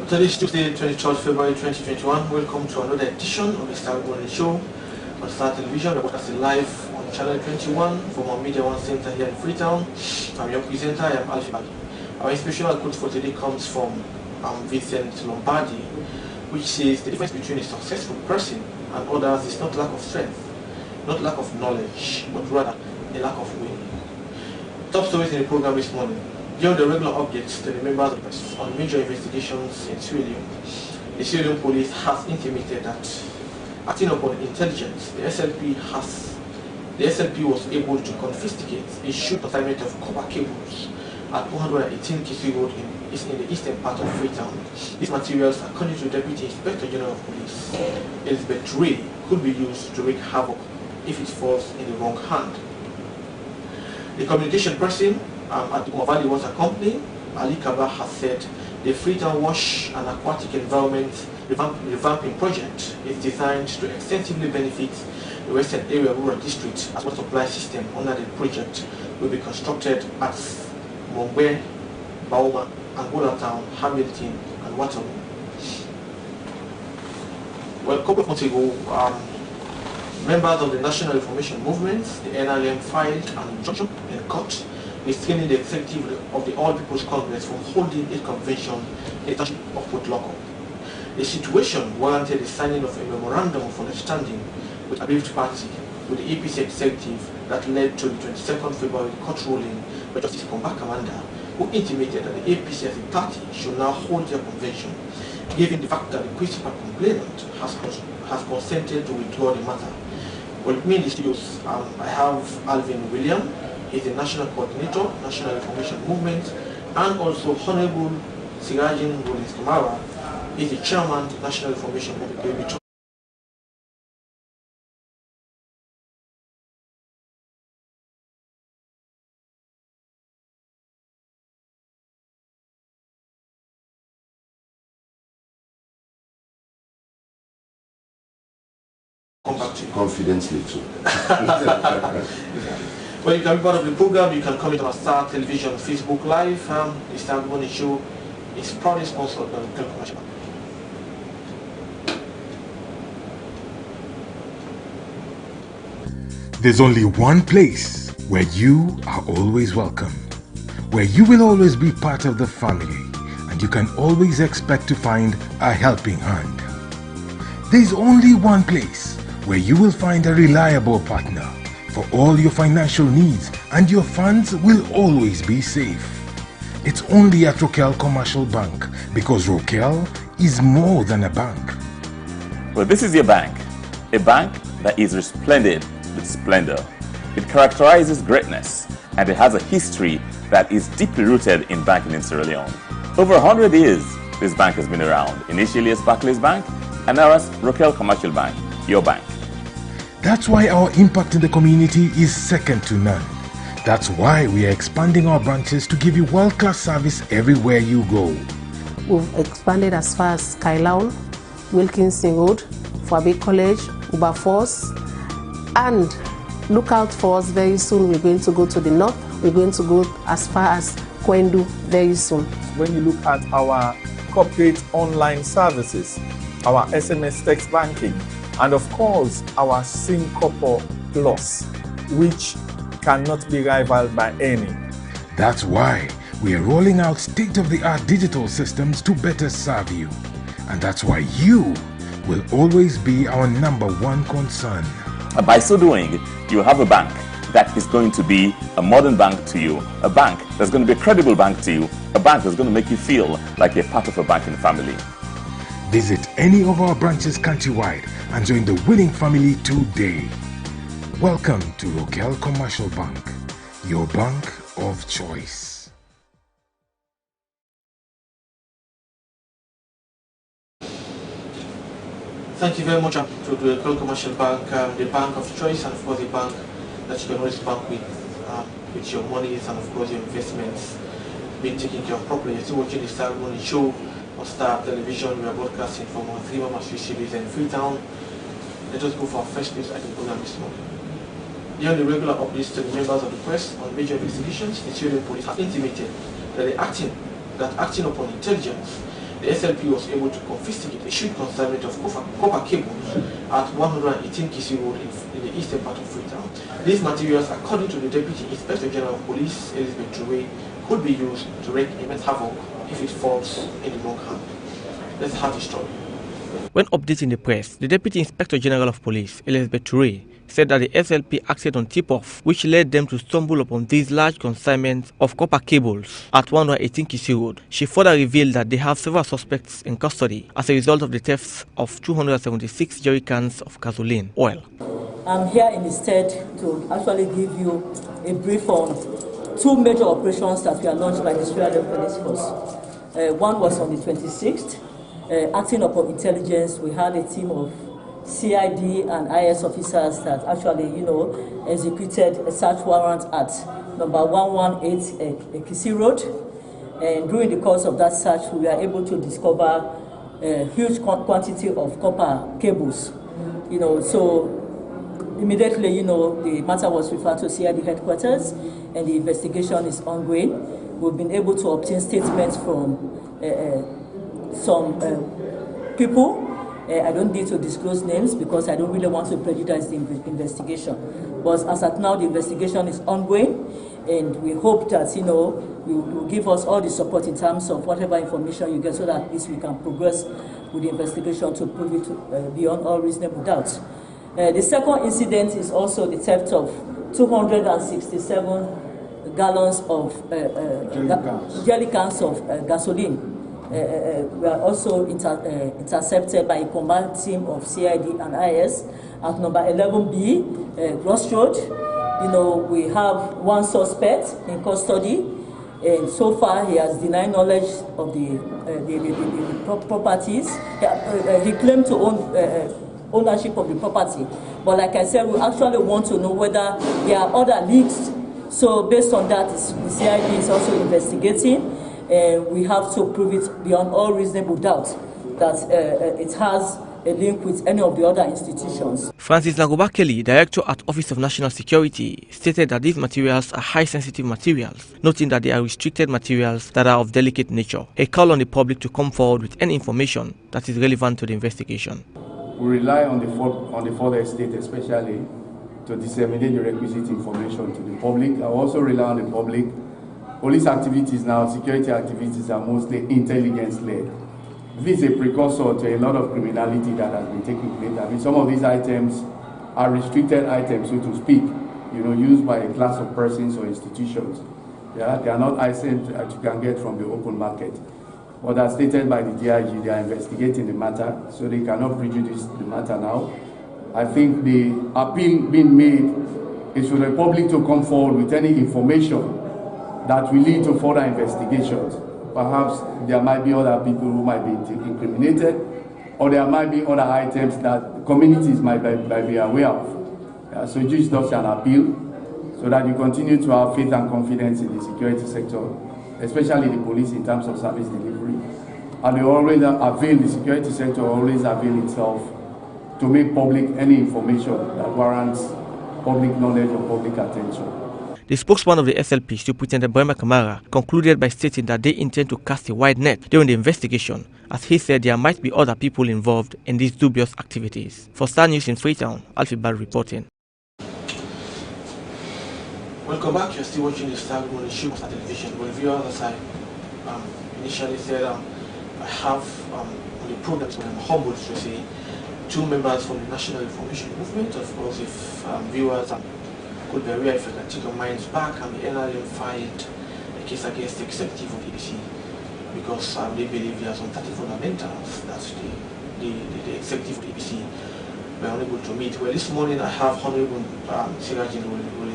Today is Tuesday, 23rd February 2021. Welcome to another edition of the Star Morning Show on Star Television. We're broadcasting live on Channel 21 from our Media One Center here in Freetown. I'm your presenter, I am Alfie Bali. Our inspirational quote for today comes from Vincent Lombardi, which says the difference between a successful person and others is not lack of strength, not lack of knowledge, but rather a lack of will. Top stories in the program this morning. Beyond the regular updates to the members of the press on major investigations in Sierra Leone, the Sierra Leone police has intimated that, acting upon intelligence, the SLP was able to confiscate a shoot consignment of copper cables at 118 Kisui Road in the eastern part of Freetown. These materials, according to Deputy Inspector General of Police Elizabeth Ray, could be used to wreak havoc if it falls in the wrong hand. The communication person at the Valley Water Company, Ali Kaba, has said the Freetown Wash and Aquatic Environment Revamping Project is designed to extensively benefit the Western Area Rural District, as water supply system under the project will be constructed at Mongwe, Bauma, Angola Town, Hamilton, and Waterloo. Well, a couple of months ago, members of the National Reformation Movement, the NRM, filed an injunction in court restraining the executive of the All People's Congress from holding a convention in the township of Port Loko. The situation warranted the signing of a memorandum of understanding with a aggrieved party with the APC executive that led to the 22nd February court ruling by Justice Komba Kamanda, who intimated that the APC as a party should now hold their convention, given the fact that the principal complainant has consented to withdraw the matter. Well, with me in the studios, I have Alvin William. He's the National Coordinator, National Reformation Movement, and also Honorable Sirajin Rollins Kamara. He's the Chairman of the National Reformation Movement. Come back to you. Confidently too. Well, you can be part of the program. You can comment on our Star Television Facebook Live. The Star Morning Show is proudly sponsored by the Commercial Bank. There's only one place where you are always welcome, where you will always be part of the family, and you can always expect to find a helping hand. There's only one place where you will find a reliable partner for all your financial needs, and your funds will always be safe. It's only at Rokel Commercial Bank, because Rokel is more than a bank. Well, this is your bank, a bank that is resplendent with splendor. It characterizes greatness, and it has a history that is deeply rooted in banking in Sierra Leone. Over 100 years, this bank has been around, initially as Barclays Bank, and now as Rokel Commercial Bank, your bank. That's why our impact in the community is second to none. That's why we are expanding our branches to give you world-class service everywhere you go. We've expanded as far as Kailaun, Wilkinson Road, Fabi College, Uberforce, and look out for us very soon. We're going to go to the north. We're going to go as far as Kwendu very soon. When you look at our corporate online services, our SMS text banking, and of course, our Syncopo Plus, which cannot be rivaled by any. That's why we are rolling out state-of-the-art digital systems to better serve you. And that's why you will always be our #1 concern. And by so doing, you have a bank that is going to be a modern bank to you, a bank that's going to be a credible bank to you, a bank that's going to make you feel like you're part of a banking family. Visit any of our branches countrywide and join the winning family today. Welcome to Rokel Commercial Bank, your bank of choice. Thank you very much to the Rokel Commercial Bank, the bank of choice, and of course the bank that you can always bank with your monies and of course your investments being taken care of properly. You're still watching the Star Morning Show on Star Television. We are broadcasting from our 3 Mama Street series in Freetown. Let us go for our first news item program this morning. Beyond the regular updates to the members of the press on major investigations, the Sierra Leone police have intimated that acting upon intelligence, the SLP was able to confiscate a huge consignment of copper cables at 118 Kisi Road in the eastern part of Freetown. These materials, according to the Deputy Inspector General of Police, Elizabeth Toure, could be used to wreak immense havoc if it falls in the wrong hand. Let's have the story. When updating the press, the Deputy Inspector General of Police, Elizabeth Toure, said that the SLP acted on tip-off, which led them to stumble upon these large consignments of copper cables at 118 Kisi Road. She further revealed that they have several suspects in custody as a result of the thefts of 276 jerry cans of gasoline oil. I'm here instead to actually give you a brief on two major operations that were launched by the Sierra Leone Police Force. One was on the 26th. Acting upon intelligence, we had a team of CID and IS officers that actually, executed a search warrant at number 118 Kisi Road. And during the course of that search, we were able to discover a huge quantity of copper cables. So immediately, the matter was referred to CID headquarters, and the investigation is ongoing. We've been able to obtain statements from some people. I don't need to disclose names because I don't really want to prejudice the investigation. But as at now, the investigation is ongoing, and we hope that you will give us all the support in terms of whatever information you get, so that at least we can progress with the investigation to prove it beyond all reasonable doubt. The second incident is also the theft of 267 gallons of jelly cans of gasoline. We are also intercepted by a command team of CID and IS at number 11B, Gross Road. We have one suspect in custody, and so far he has denied knowledge of the properties. He claimed to own ownership of the property, but like I said, we actually want to know whether there are other leads. So based on that, the CID is also investigating. We have to prove it beyond all reasonable doubt that it has a link with any of the other institutions. Francis Nagoba Kelly, Director at Office of National Security, stated that these materials are high-sensitive materials, noting that they are restricted materials that are of delicate nature. He called on the public to come forward with any information that is relevant to the investigation. We rely on the further estate especially to disseminate the requisite information to the public. I also rely on the public. Police activities now, security activities are mostly intelligence-led. This is a precursor to a lot of criminality that has been taking place. I mean, some of these items are restricted items, so to speak, used by a class of persons or institutions. They are not items that you can get from the open market. But as stated by the DIG, they are investigating the matter, so they cannot prejudice the matter now. I think the appeal being made is for the public to come forward with any information that will lead to further investigations. Perhaps there might be other people who might be incriminated, or there might be other items that communities might be aware of. So just does an appeal so that you continue to have faith and confidence in the security sector, especially the police in terms of service delivery. And they always the security sector always avail itself to make public any information that warrants public knowledge or public attention. The spokesman of the SLP, Superintendent Brema Kamara, concluded by stating that they intend to cast a wide net during the investigation, as he said there might be other people involved in these dubious activities. For Star News in Freetown, Alfie Bad reporting. Welcome back. You're still watching the Star Morning Show on television. Well, viewers, as I initially said, I have on the program, so I'm humbled to say, two members from the National Information Movement. Of course, if viewers could be aware, if I can take your minds back, and the NRM filed a case against the executive of the ABC because they believe there are some 30 fundamentals that the executive of the ABC were unable to meet. Well, this morning I have Honorable Sirajin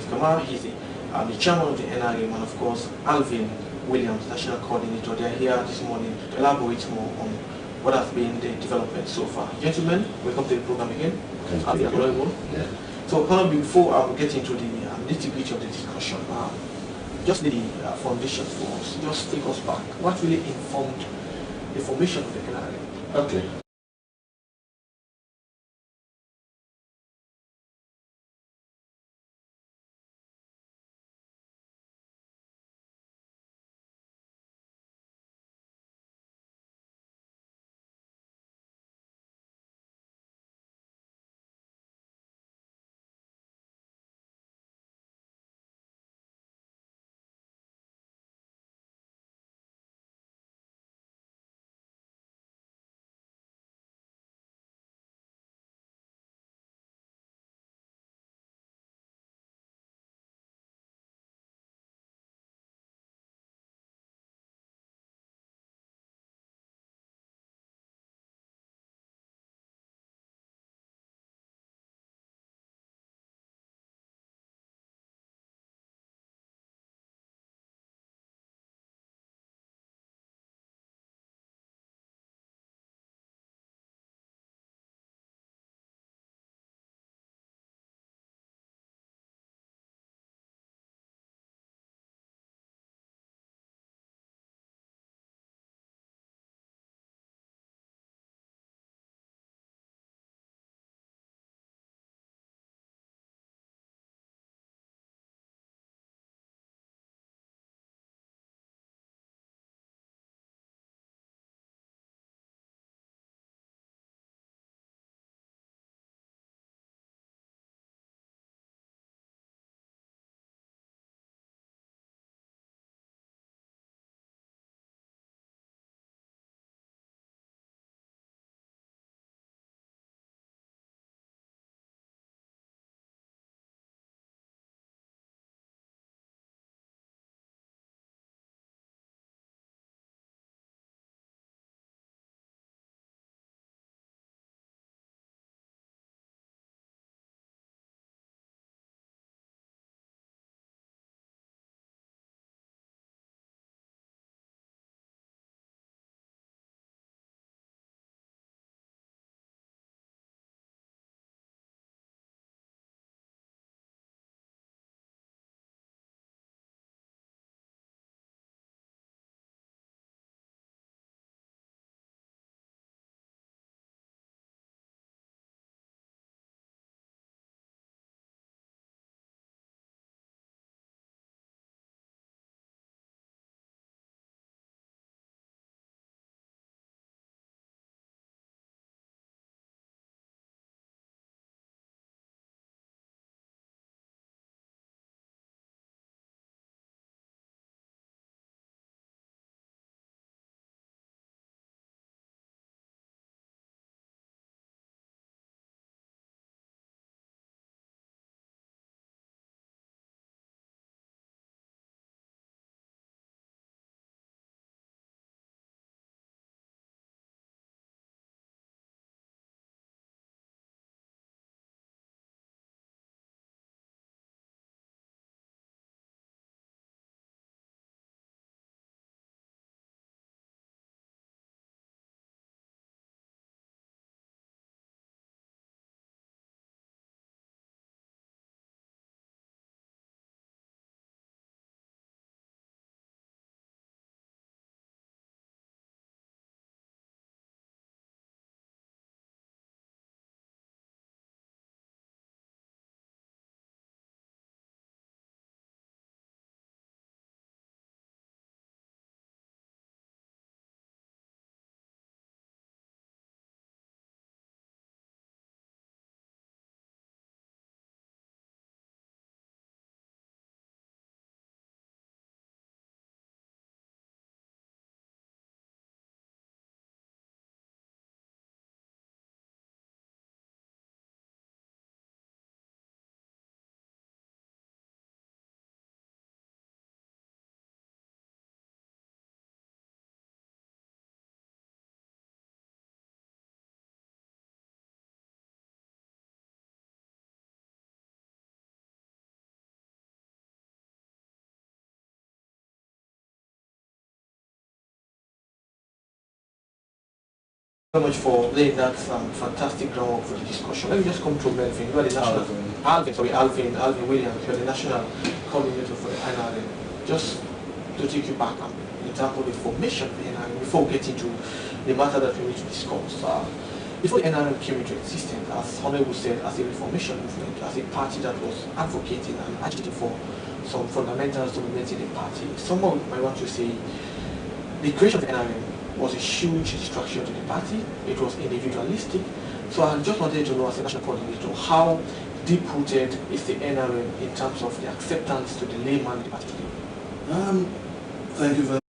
Kamara. He's the chairman of the NRM, and of course Alvin Williams, national coordinator. They are here this morning to elaborate more on what has been the development so far. Gentlemen, welcome to the program again. Yeah. So, before I get into the nitty-gritty of the discussion, just the foundation for us, just take us back. What really informed the formation of the NRM? Okay. very much for laying that fantastic groundwork for the discussion. Let me just come to Melvin. You are the national Alvin Williams. You are the national coordinator for the NRM. Just to take you back, in terms of the formation of the NRM, before we get into the matter that we need to discuss. Before the NRM came into existence, as Honorable said, as a reformation movement, as a party that was advocating and agitating for some fundamentals to be met in the party, someone might want to say the creation of the NRM was a huge distraction to the party. It was individualistic. So I just wanted to know, as a national coordinator, how deep-rooted is the NRM in terms of the acceptance to the layman in the party today? Thank you very much.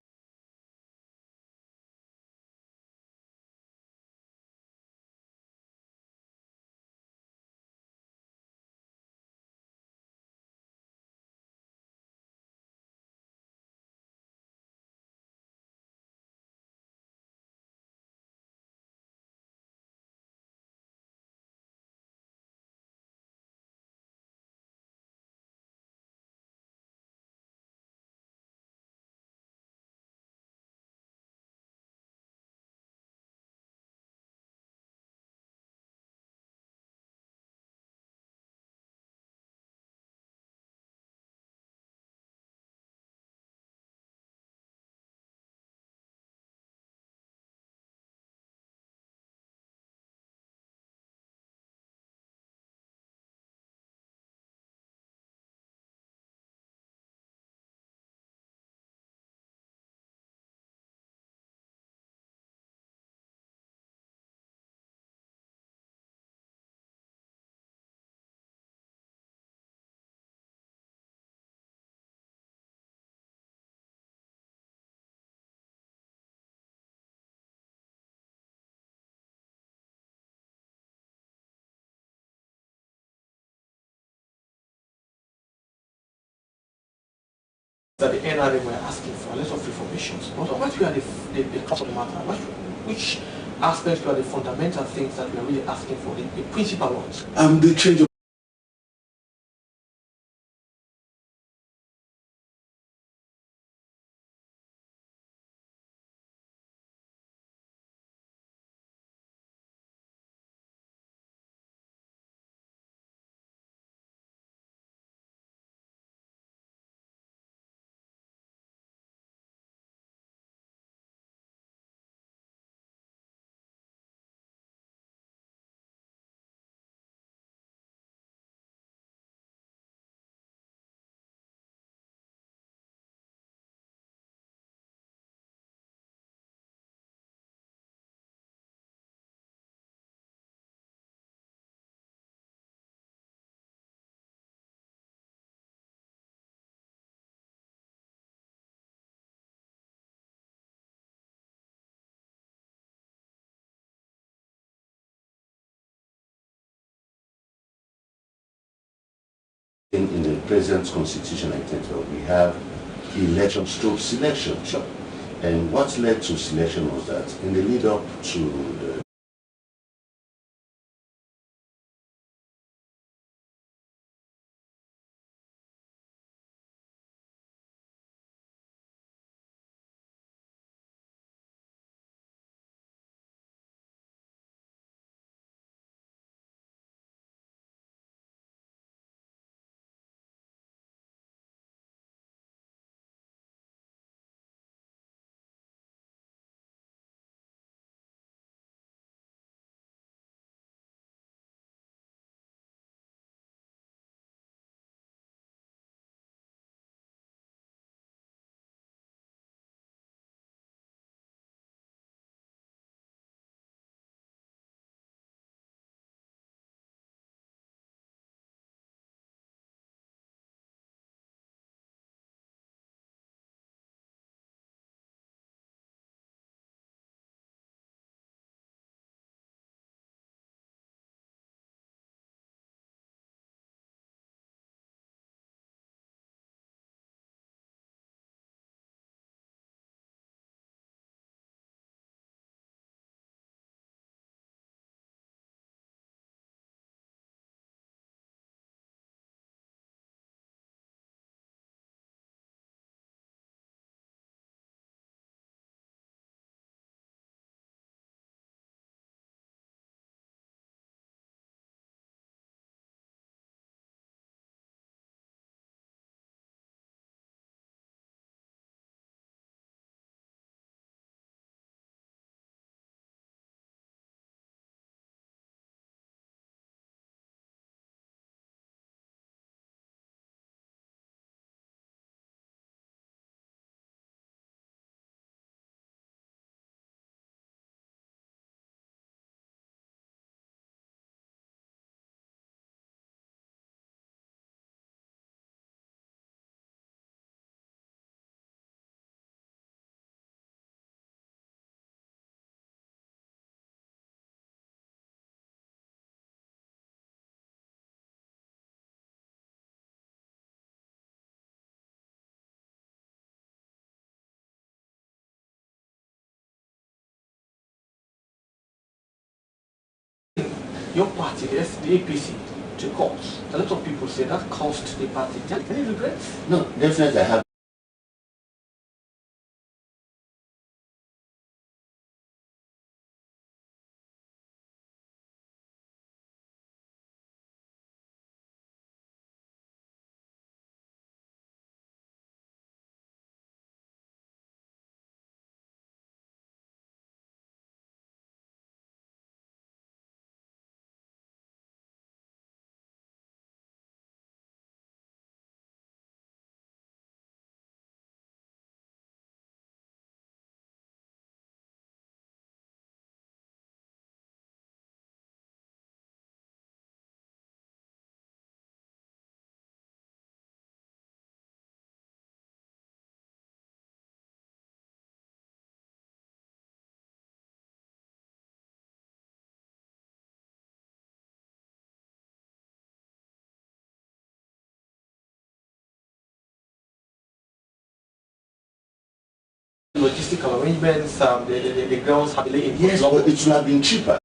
That the NRM were asking for a lot of reformations. But what were the crux of the matter? Which aspects were the fundamental things that we are really asking for, the principal ones? The change of in the President's Constitution, we have election stroke selection. And what led to selection was that in the lead up to the your party, the APC, to court. A lot of people say that cost the party. Any regrets? No, definitely I have. Logistical arrangements, the grounds have laid in. Yes, but it should have been cheaper.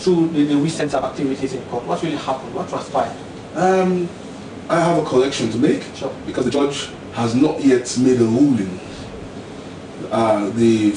Through the recent activities in court, what really happened? What transpired? I have a correction to make, Sure. because the judge has not yet made a ruling. The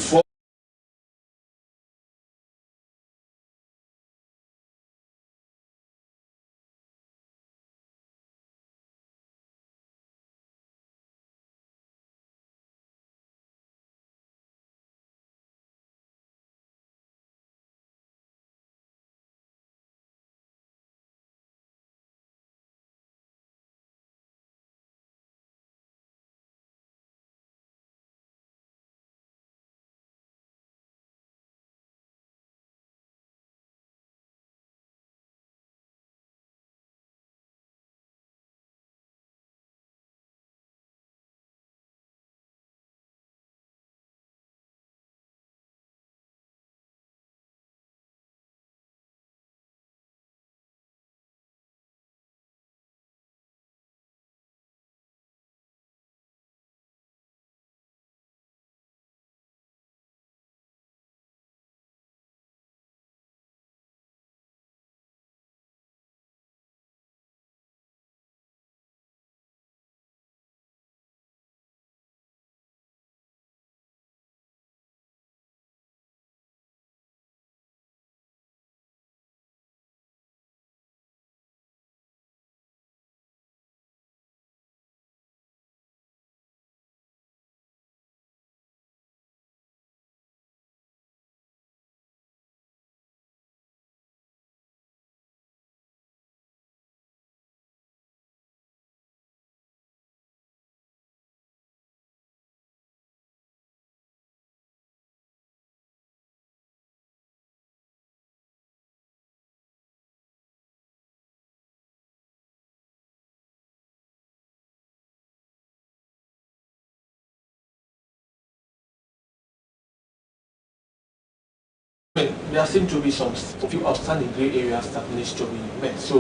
There seem to be some few outstanding grey areas that needs to be met. So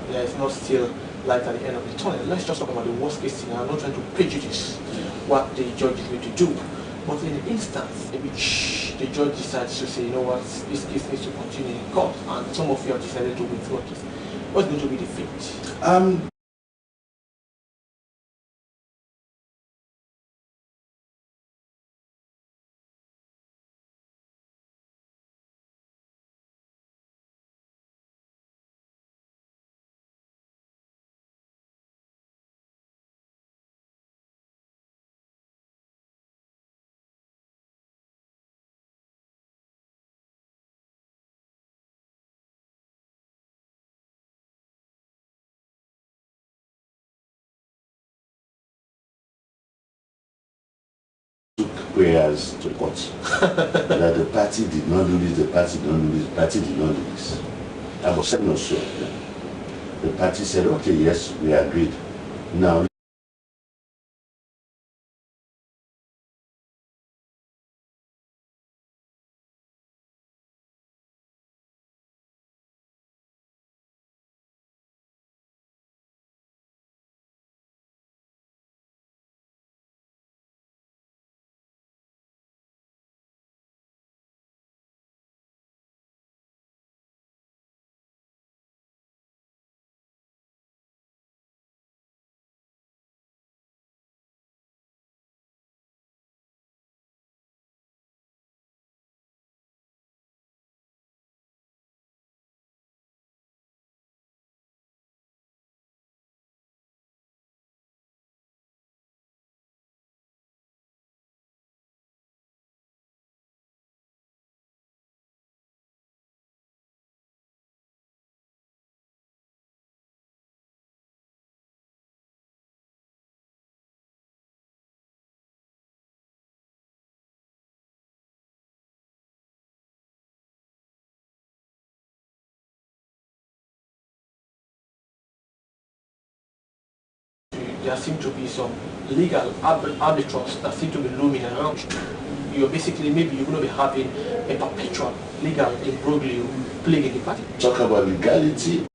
there is not still light at the end of the tunnel. Let's just talk about the worst case scenario. I'm not trying to prejudice what the judge is going to do. But in the instance in which the judge decides to say, you know what, this case needs to continue in court, and some of you have decided to withdraw this, what's going to be the fate? prayers to the court that the party did not do this, the party did not do this, the party did not do this. About 7 or so. The party said, okay, yes, we agreed. Now, there seem to be some legal arbitrage that seem to be looming around. You're basically, maybe you're going to be having a perpetual legal imbroglio plaguing the party. talk about legality.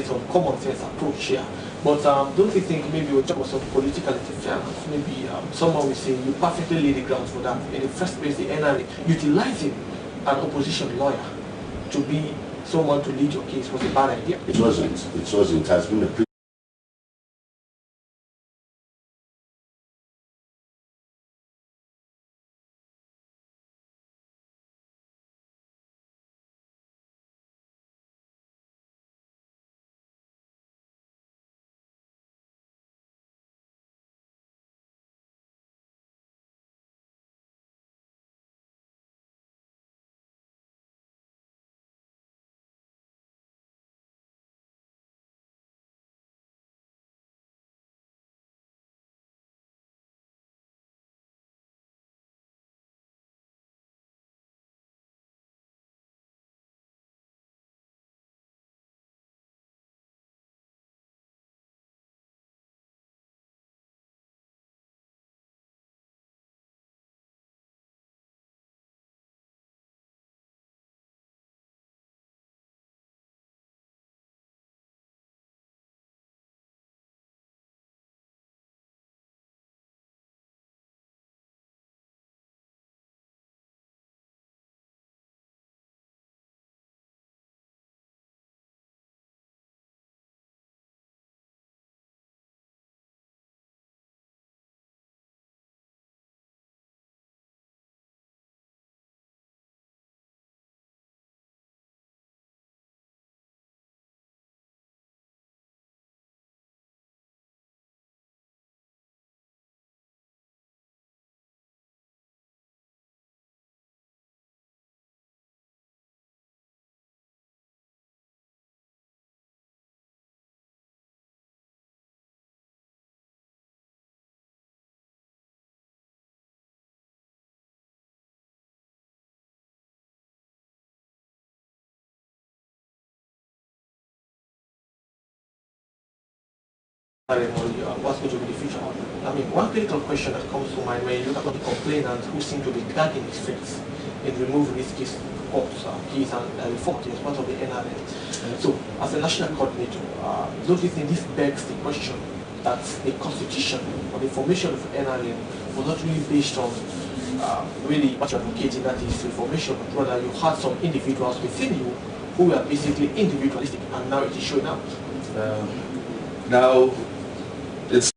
Some common sense approach here, but don't you think maybe we'll talk about some political interference? Maybe someone will say you perfectly lay the grounds for that. In the first place, the NRA utilizing an opposition lawyer to be someone to lead your case was a bad idea. It wasn't. It wasn't. It has been a what's going to be the future outlook? I mean, one critical question that comes to mind when you look at the complainant who seem to be dragging his feet in removing these keys and reforms as part of the NRM. So, as a national coordinator, don't you think this begs the question that the constitution or the formation of NRM was not really based on really what you're advocating, that is reformation, but rather you had some individuals within you who were basically individualistic, and now it is showing up. Now, it's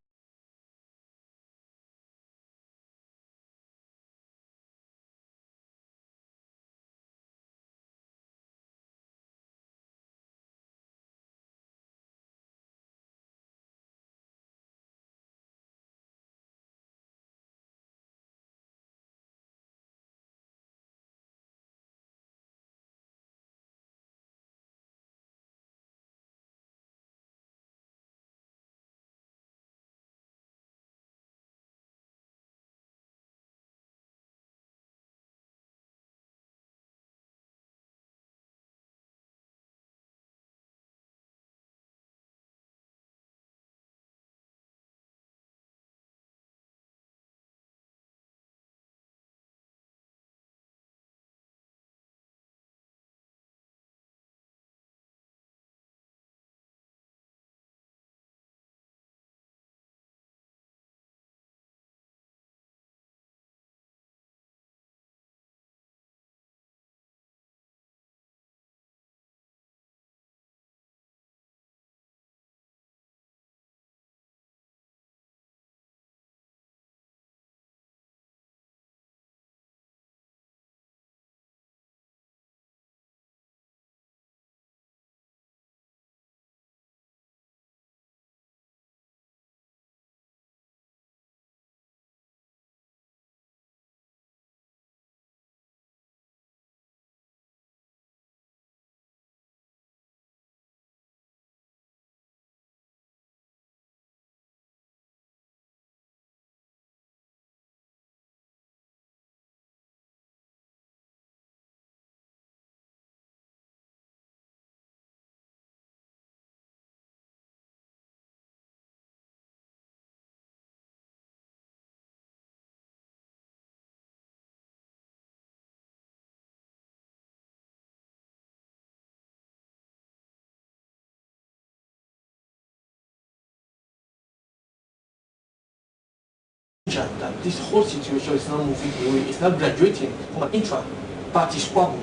that this whole situation is now moving away, it's now graduating from an intra-party squabble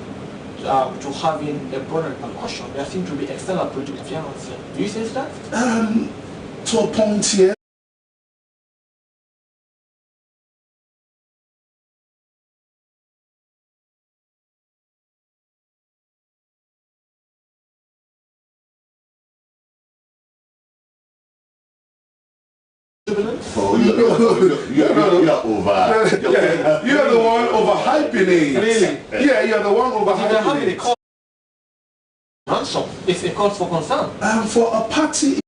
to having a broader repercussion. There seems to be external political interference. Do you sense that? to a point here. Oh, you're over. You're the one overhyping it. Really? Yeah, you're the one overhyping it. Ransom. It's a cause for concern. For a party.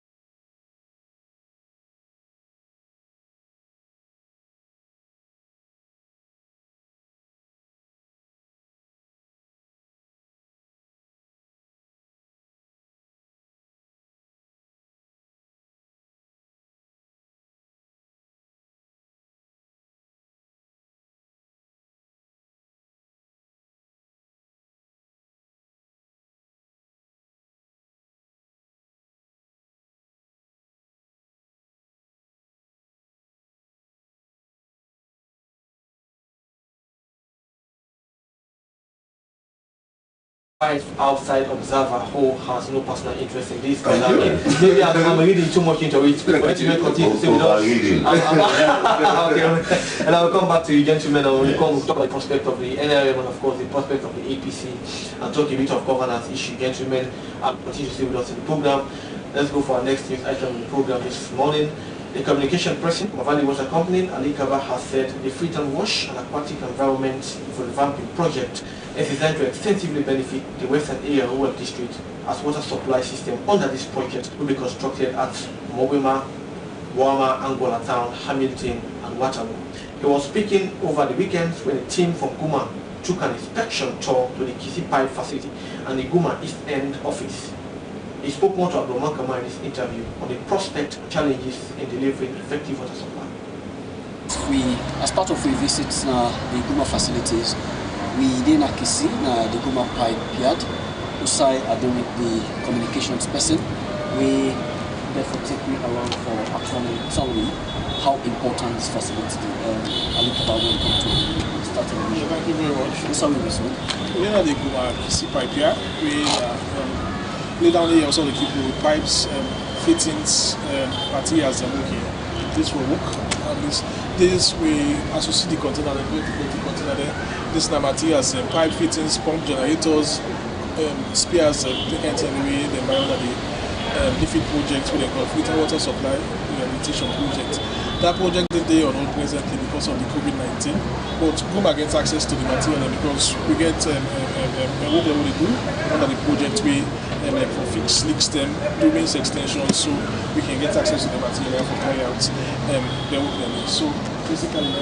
Outside observer who has no personal interest in this. Maybe I'm reading too much into it. Continue to say without. Okay, and I will come back to you, gentlemen, and we'll talk about the prospect of the NRM and, of course, the prospect of the APC, and talk a bit of governance issue. Gentlemen, continue to stay with us in the program. Let's go for our next news item in the program this morning. The communication person, Mavali Water Company, Ali Kaba, has said the Freetown Wash and Aquatic Environment for Revamping project is designed to extensively benefit the Western Area Rural District, as water supply system under this project will be constructed at Mobima, Wama, Angola Town, Hamilton, and Waterloo. He was speaking over the weekend when a team from Guma took an inspection tour to the Kisi Pipe facility and the Guma East End office. He spoke more to Abdulrahman Kamal in this interview on the prospect and challenges in delivering effective water supply. As part of we visit the Guma facilities, we did Akisi the Guma pipe yard, Usai Adonik, the communications person. We therefore take me around for actually tell me how important this facility is. I look about when come to start the video. Thank you very much. This one is one. We are the Guma Akisi pipe yard. We lay down here also the people with pipes, fittings, materials and working. This will work. And this we associate the container, the container there. This is the materials, pipe fittings, pump generators, spares, they can't tell me the environment different projects with a filter water supply rehabilitation project. That project they are not presently because of the COVID-19, but Guma gets access to the material because we get what they do under the project we like for fixed leak stem, domains extensions, so we can get access to the material for carry out their work. So basically,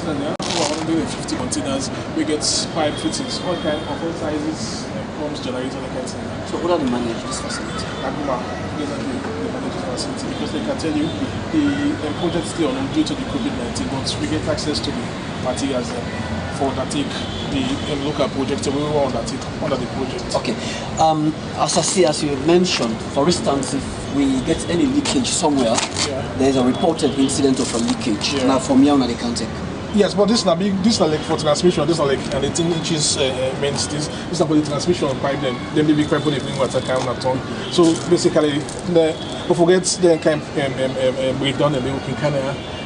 150 containers, we get pipe fittings, all kinds of all sizes, pumps, generators, all kinds of things. So who are the manage this facility? Aguma presently the manage this facility because they can tell you the project is still on due to the COVID-19, but we get access to the materials for undertake the local project, so we will undertake under the project. Okay. As you mentioned, for instance, if we get any leakage somewhere, there is a reported incident of a leakage. Now from here on they can take. Yes, but this is not big. This is not like for transmission. This is not like an 18 inches mains. This is not for the transmission pipe. Then the big pipe for the water can not turn. So basically, we forget the kind breakdown and they can kind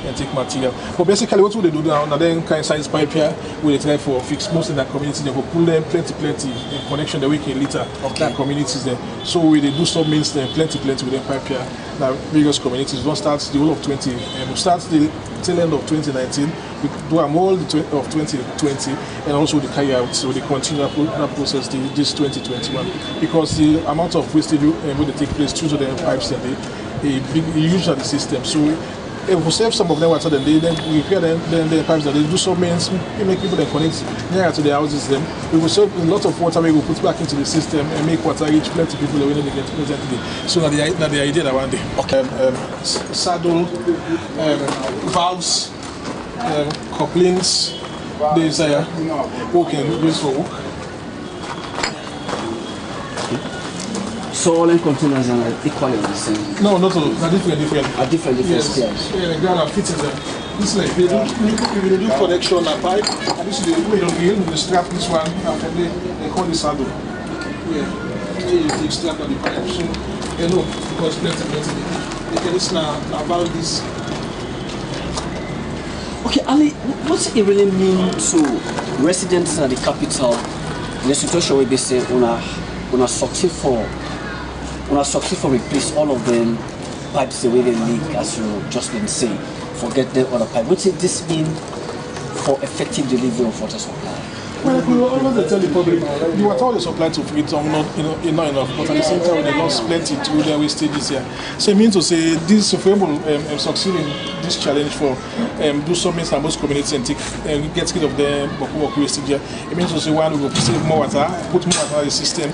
and take material. But basically, what would they do now? Now then, kind size pipe here, we try for fix most in that community. They will pull them plenty in connection the week in later. That communities there. So we they do some means then plenty with the pipe here. Now various communities. One starts the whole of 20. We start the tail end of 2019. We do a mold of 2020 and also the carry out. So they continue that process this 2021 because the amount of wastage will take place through to the pipes and they use the system. So if we save some of them water, then we repair then the pipes that they do some means we make people then connect nearer to their houses. Then we will save a lot of water we will put back into the system and make water reach plenty people when they get presently. So that the idea that one day. Okay. Saddle, valves, couplings, there's working use for work. So all containers are equally the same? No, not all. They're different. Are different yes. Scales? Yeah, they are fittings. This is like we do connection and pipe, and this is the way you the strap this one, and from there they call the saddle. Yeah, you take strap on the pipe. So you know because plenty. Okay, this now about this. Okay, Ali, what's it really mean to residents of the capital in a situation where they say on a success for replace all of them pipes the way they leak, as you just been saying, forget the other pipe. What does this mean for effective delivery of water supply? Well, we will always tell the public the water they supply to Freetown not enough, but at the same time they lost plenty to their wastages here. So it means to say this if we will succeed in this challenge for do something in most communities and get rid of the wastage here. It means to say one we will save more water, put more water in the system.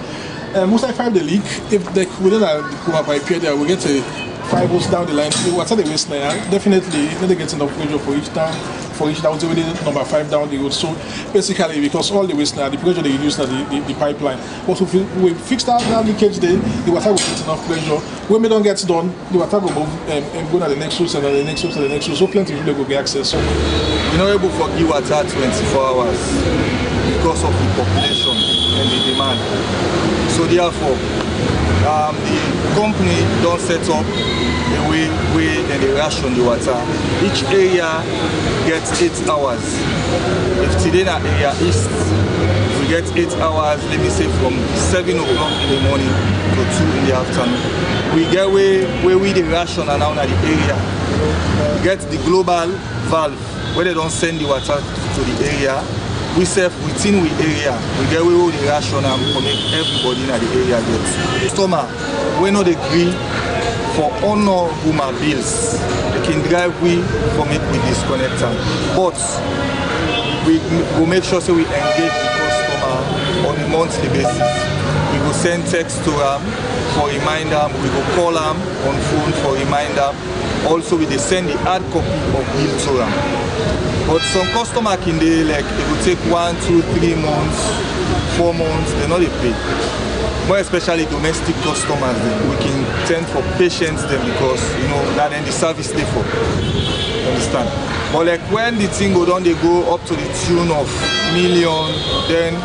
Most of the time they leak, if they within a Guma pipe here, they will get a 5 holes down the line. The water they waste now, definitely they get enough pressure for each town. For each down to number 5 down the road. So basically, because all the waste now, the pressure they reduce now the pipeline. But if we fix that leakage, then the water will get enough pressure. When we don't get done, the water will move and go to the next route and the next route and the next route. So plenty of people will get access. So we're not able to give water 24 hours because of the population and the demand. So therefore, the company don't set up the way and they ration the water. Each area gets 8 hours. If today in our area east, we get 8 hours, let me say from 7 o'clock in the morning to 2 in the afternoon. We get where we the ration around the area. We get the global valve where they don't send the water to the area. We serve within the area. We get where we the ration and connect everybody in the area gets. Customer, we not agree for honor Guma bills. They can drive we from it with disconnector. But we will make sure so we engage the customer on a monthly basis. We go send text to them for reminder. We go call them on phone for reminder. Also, we dey send the hard copy of bill to them. But some customer can dey like it will take 1, 2, 3 months, 4 months. They not dey pay. More especially domestic customers, we can tend for patience them because that then the service they for. Understand? But like when the thing go down, they go up to the tune of million, then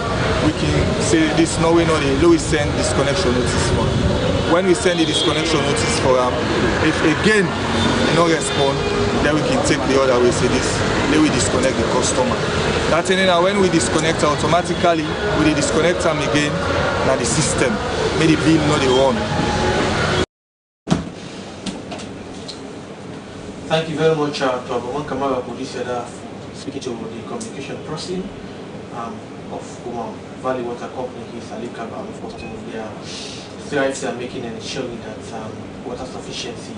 we can say this no way, no, we send disconnection notice for them. When we send the disconnection notice for them, if again they no respond, then we can take the other way, say this, then we disconnect the customer. That thing now when we disconnect automatically, we disconnect them again, now the system, may the bill not the run. Thank you very much to Abaman Kamara producer speaking to the communication person of Valley Water Company, his Alikaba, of course, their strides are making and ensuring that water sufficiency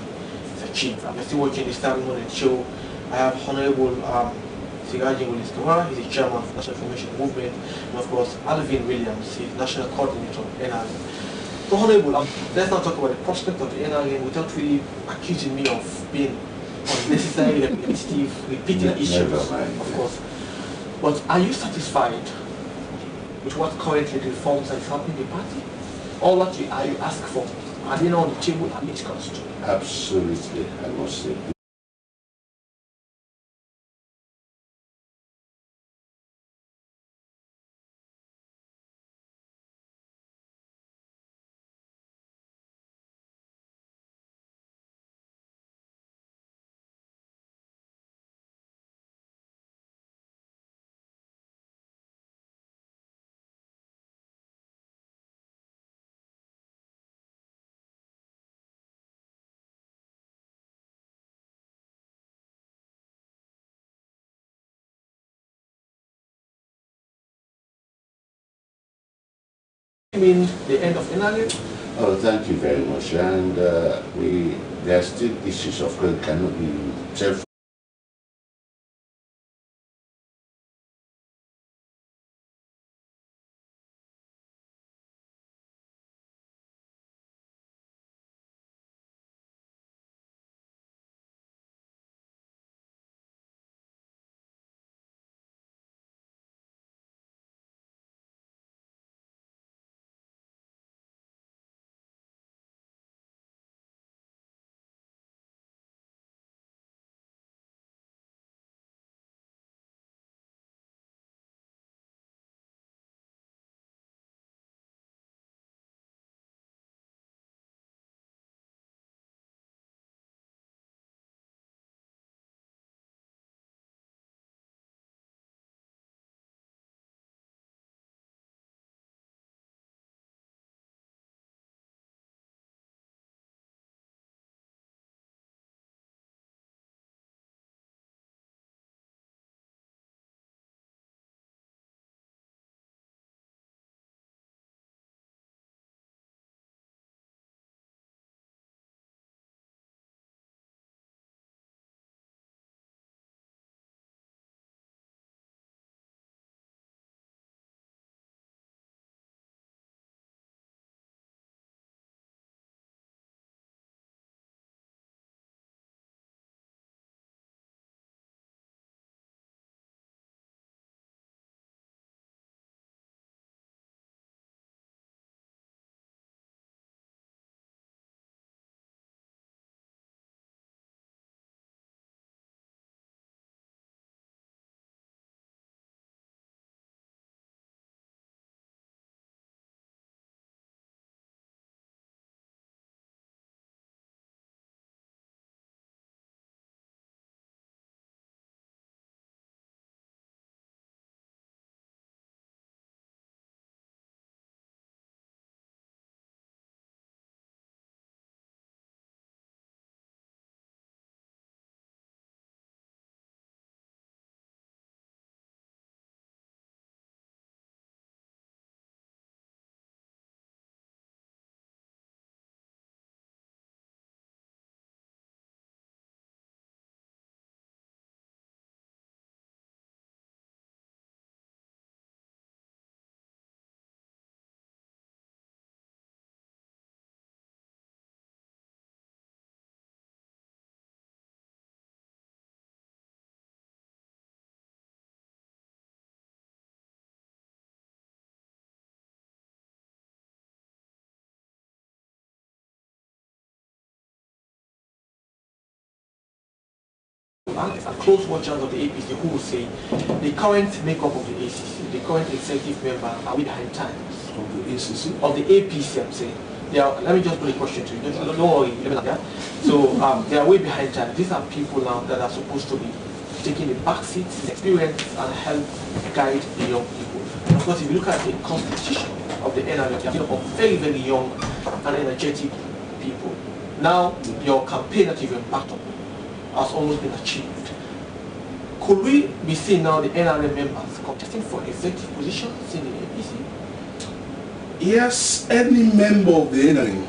is achieved. You're still watching the Star Morning Show. I have Honorable Siraji Willis Kamara, he's the chairman of the National Information Movement, and of course, Alvin Williams, he's national coordinator of NRM. So, Honorable, let's now talk about the prospect of the NRM without really accusing me of being unnecessary, repetitive, repeating issues, of course. But are you satisfied with what currently the reforms that is happening in the party? All what you ask for, are they not on the table and discussed? Absolutely, I must say. Mean the end of NRM? Oh, thank you very much. And there are still issues, of course, cannot be bank and close watchers of the APC who will say the current makeup of the ACC, the current executive member, are we behind times? Of the ACC? Of the APC, I'm saying. Let me just put a question to you. Don't worry. So they are way behind time. These are people now that are supposed to be taking the back seat, experience, and help guide the young people. And of course, if you look at the constitution of the NRF, you have very, very young and energetic people. Now, your campaign that you've embarked on has almost been achieved. Could we be seeing now the NRM members contesting for executive positions in the APC? Yes, any member of the NRM.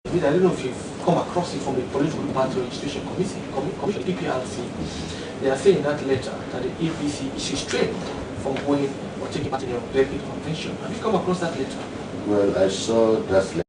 I don't know if you've come across it from the Political Party Registration Commission, PPRC. They are saying in that letter that the APC is restrained from going or taking part in your executive convention. Have you come across that letter? Well, I saw that letter.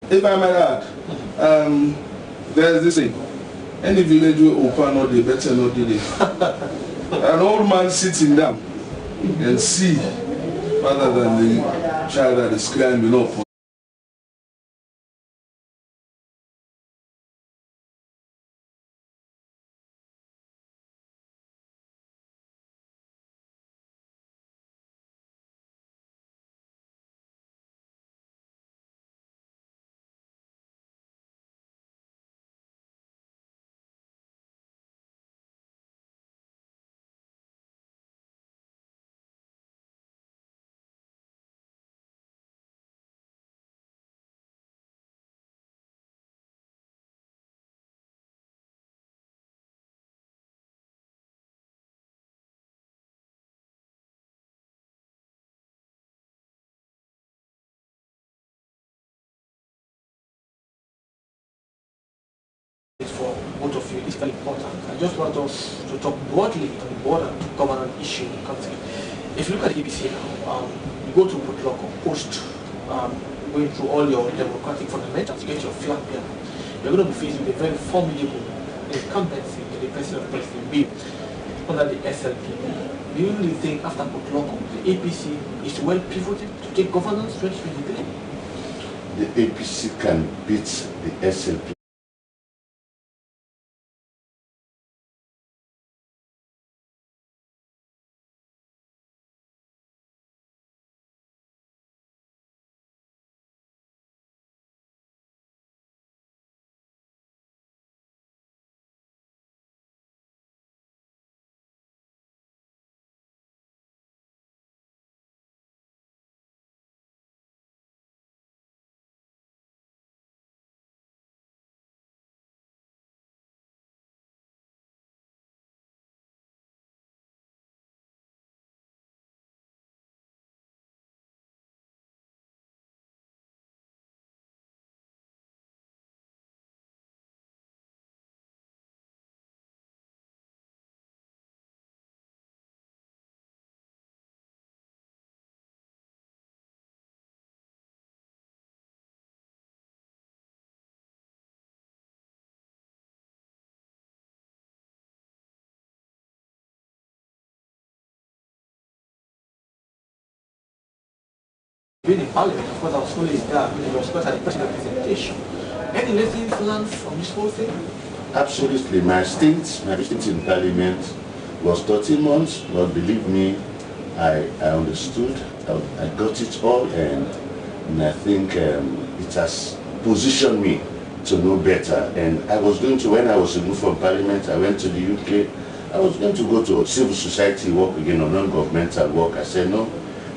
If I might add, there's this thing. Any village will open or they better not do it. An old man sitting down and see rather than the child that is climbing up. For both of you, it's very important. I just want us to talk broadly on the border governance issue in the country. If you look at the ABC now, you go to Bootlock or Post, going through all your democratic fundamentals to get your flag bearer, you're going to be faced with a very formidable incumbency in the person of President Bill under the SLP. Do you really think after Bootlock, the APC is well pivoted to take governance 2023? The APC can beat the SLP. Being in Parliament, of course, I was fully there, I was quite at the president presentation. Any lessons learned from this whole thing? Absolutely. My stint in Parliament was 13 months, but believe me, I understood, I got it all, and I think it has positioned me to know better. And I was going to, when I was removed from Parliament, I went to the UK. I was going to go to civil society work again, or non-governmental work. I said, no,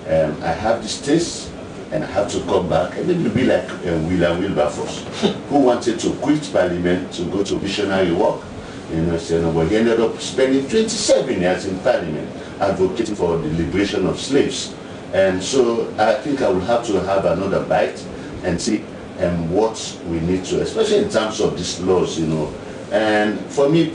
I have this taste, and I have to come back. And then you'll be like Will and Wilberforce, who wanted to quit Parliament to go to missionary work. You know, so, but he ended up spending 27 years in Parliament advocating for the liberation of slaves. And so I think I will have to have another bite and see what we need to, especially in terms of these laws, you know. And for me,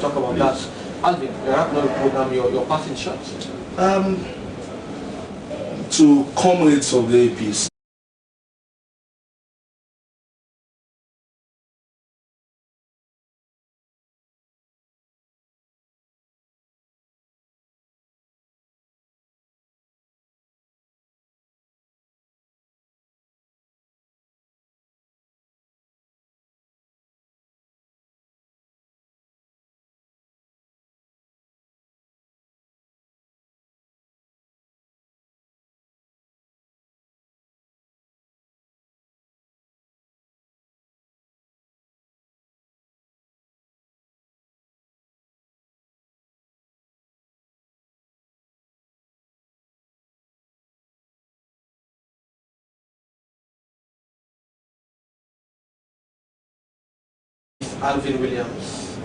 Talk about that. Alvin, you're wrapping up the program, your passing shots. To comrades of the APC, Alvin Williams.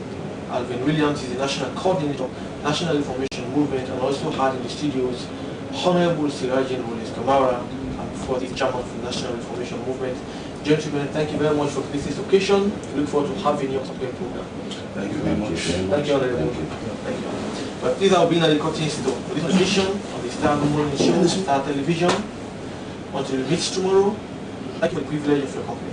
Alvin Williams is the National Coordinator of National Information Movement, and also had in the studios Honorable Sirajin Willis Kamara, and before the Chairman of the National Information Movement. Gentlemen, thank you very much for this occasion. We look forward to having you on the program. Thank you very much. Thank you, Honorable. Thank you. But please, I'll be in at the curtain store for this edition of the Star Morning Show, Star Television. Until we meet tomorrow, thank you for the privilege of your company.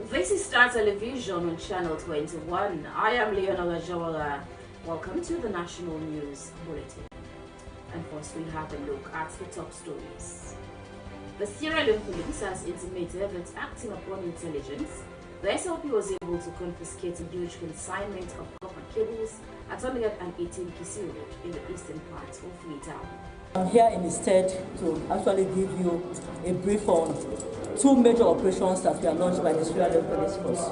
This is Star Television on Channel 21. I am Leonora Jawara. Welcome to the National News Bulletin. And first we have a look at the top stories. The Sierra Leone police has intimated that acting upon intelligence, the SLP was able to confiscate a huge consignment of copper cables at 118 Kisi Road in the eastern part of Freetown. I'm here instead to actually give you a brief on two major operations that were launched by the Sierra Leone Police Force.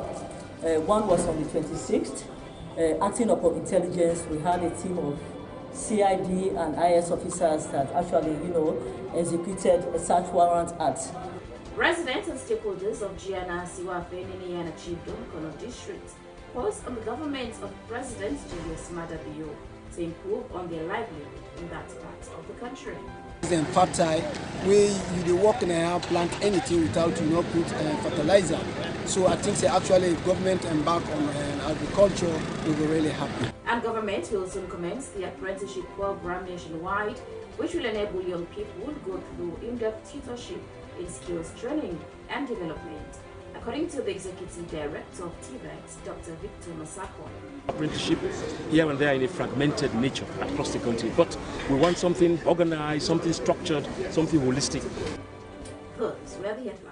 One was on the 26th. Acting upon intelligence, we had a team of CID and IS officers that actually, executed a search warrant at. Residents and stakeholders of Giana, Siwafe, Nini, and Chibdom, Kono District calls on the government of President Julius Maada Bio to improve on their livelihood in that part of the country. In Fatai, where you work in a plant anything without put fertilizer. So I think actually government embark on agriculture, we will really happy. And government will soon commence the apprenticeship program nationwide, which will enable young people to go through in-depth tutorship in skills training and development. According to the Executive Director of TVET, Dr. Victor Masako. Apprenticeship here and there in a fragmented nature across the country, but we want something organized, something structured, something holistic. Those were the headlines.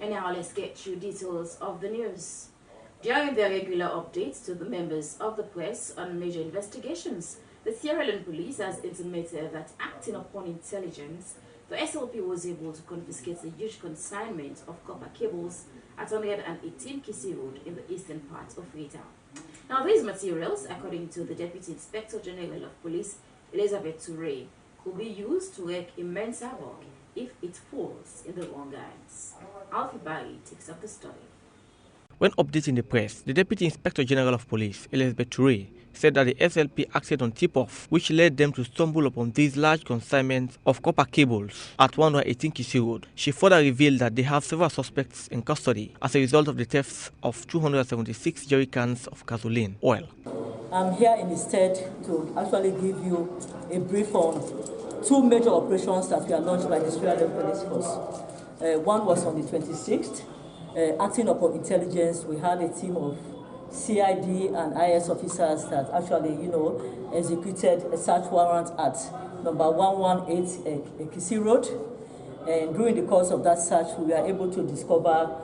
Now let's get you details of the news. During their regular updates to the members of the press on major investigations, the Sierra Leone police has intimated that acting upon intelligence, the SLP was able to confiscate a huge consignment of copper cables at 118 Kisi Road in the eastern part of Freetown. Now these materials, according to the Deputy Inspector General of Police, Elizabeth Toure, could be used to wreak immense havoc if it falls in the wrong hands. Alfie Barry takes up the story. When updating the press, the Deputy Inspector General of Police, Elizabeth Toure, said that the SLP acted on tip-off, which led them to stumble upon these large consignments of copper cables at 118 Kisi Road. She further revealed that they have several suspects in custody as a result of the thefts of 276 jerry cans of gasoline oil. I'm here instead to actually give you a brief on two major operations that were launched by the Sierra Leone Police Force. One was on the 26th. Acting upon intelligence, we had a team of CID and IS officers that actually, executed a search warrant at number 118 Kisi Road. And during the course of that search, we were able to discover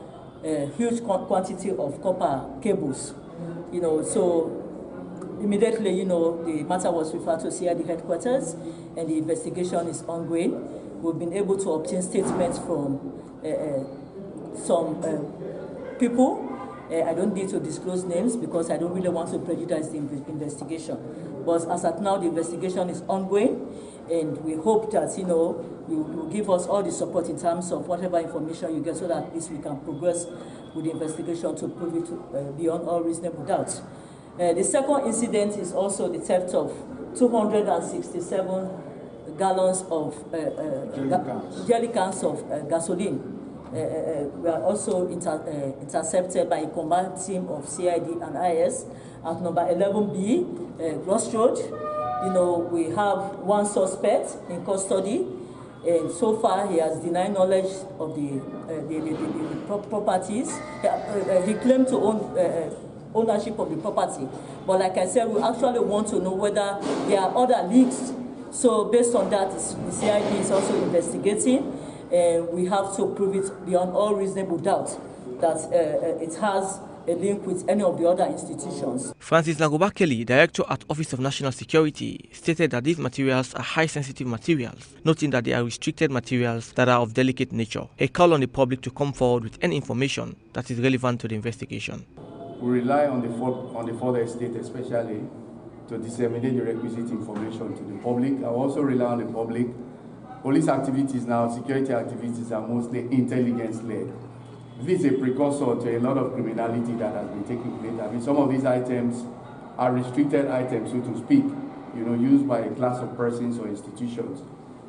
a huge quantity of copper cables. So immediately, the matter was referred to CID headquarters, and the investigation is ongoing. We've been able to obtain statements from some people. I don't need to disclose names because I don't really want to prejudice the investigation. But as at now, the investigation is ongoing, and we hope that you will give us all the support in terms of whatever information you get, so that at least we can progress with the investigation to prove it beyond all reasonable doubt. The second incident is also the theft of 267 gallons of jerry cans of gasoline. We are also intercepted by a combined team of CID and IS at number 11B, Ross Road. We have one suspect in custody, and so far he has denied knowledge of the properties. He claimed to own ownership of the property, but like I said, we actually want to know whether there are other links. So based on that, the CID is also investigating. We have to prove it beyond all reasonable doubt that it has a link with any of the other institutions. Francis Nagoba Kelly, Director at Office of National Security, stated that these materials are high-sensitive materials, noting that they are restricted materials that are of delicate nature. He called on the public to come forward with any information that is relevant to the investigation. We rely on the further estate especially to disseminate the requisite information to the public. I also rely on the public. Police activities now, security activities are mostly intelligence-led. This is a precursor to a lot of criminality that has been taking place. I mean, some of these items are restricted items, so to speak, used by a class of persons or institutions.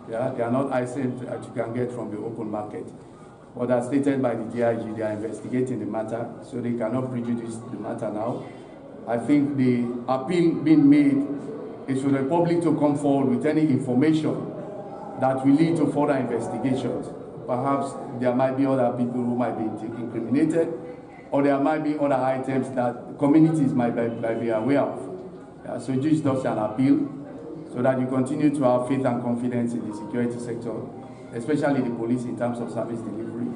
They are not items that you can get from the open market. But as stated by the DIG, they are investigating the matter, so they cannot prejudice the matter now. I think the appeal being made is for the public to come forward with any information that will lead to further investigations. Perhaps there might be other people who might be incriminated, or there might be other items that communities might be aware of. So this is just an appeal, so that you continue to have faith and confidence in the security sector, especially the police in terms of service delivery.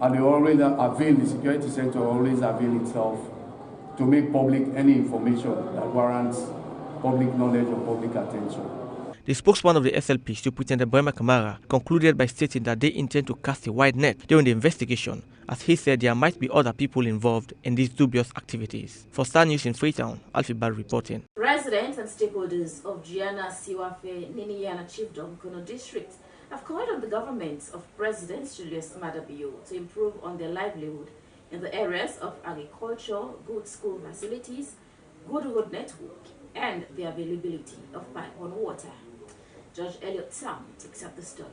And they always avail, the security sector always avail itself to make public any information that warrants public knowledge or public attention. The spokesman of the SLP, Superintendent Brema Kamara, concluded by stating that they intend to cast a wide net during the investigation, as he said there might be other people involved in these dubious activities. For Star News in Freetown, Alfie Bad reporting. Residents and stakeholders of Giana Siwafe Niniana Chiefdom Kono District have called on the government of President Julius Maada Bio to improve on their livelihood in the areas of agriculture, good school facilities, good road network, and the availability of pipe-on water. Judge Elliot Sam takes up the story.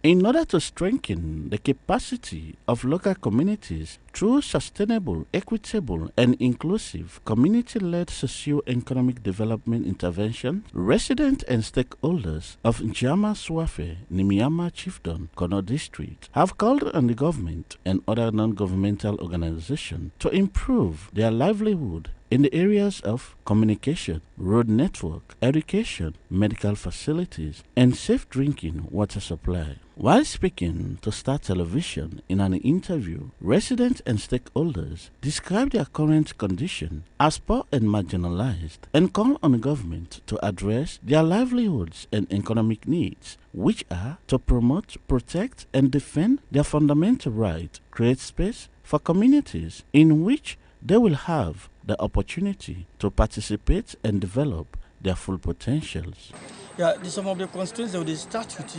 In order to strengthen the capacity of local communities through sustainable, equitable, and inclusive community-led socio-economic development intervention, residents and stakeholders of Njama Swafe Nimiama Chiefdom Kono District have called on the government and other non-governmental organizations to improve their livelihood in the areas of communication, road network, education, medical facilities, and safe drinking water supply. While speaking to Star Television in an interview, residents and stakeholders described their current condition as poor and marginalized and call on the government to address their livelihoods and economic needs, which are to promote, protect, and defend their fundamental right, create space for communities in which they will have the opportunity to participate and develop their full potentials. Yeah, some of the constraints of the statute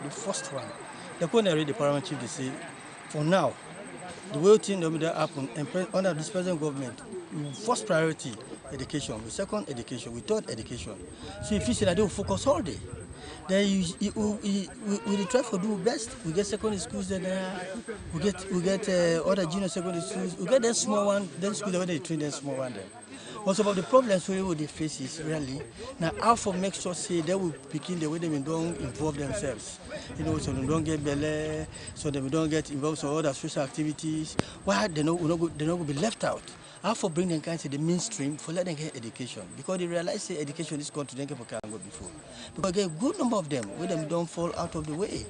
the first one. The point read the paramount chief, they say, for now, the way things that happen under this present government, first priority, education, with second education, with third education. So if you say that they will focus all day, then we try to do best. We get secondary schools, then we get other junior secondary schools. We get them small one, then schools where they train them small one. Then. Also, about the problems we they face is really now how for make sure say they will begin the way they don't involve themselves. You know, so they don't get belly, so they don't get involved in other social activities. Why they're not going to be left out? How for bring them kind of the mainstream for let them get education because they realize that education is going to them for can go before. Because get a good number of them where them don't fall out of the way.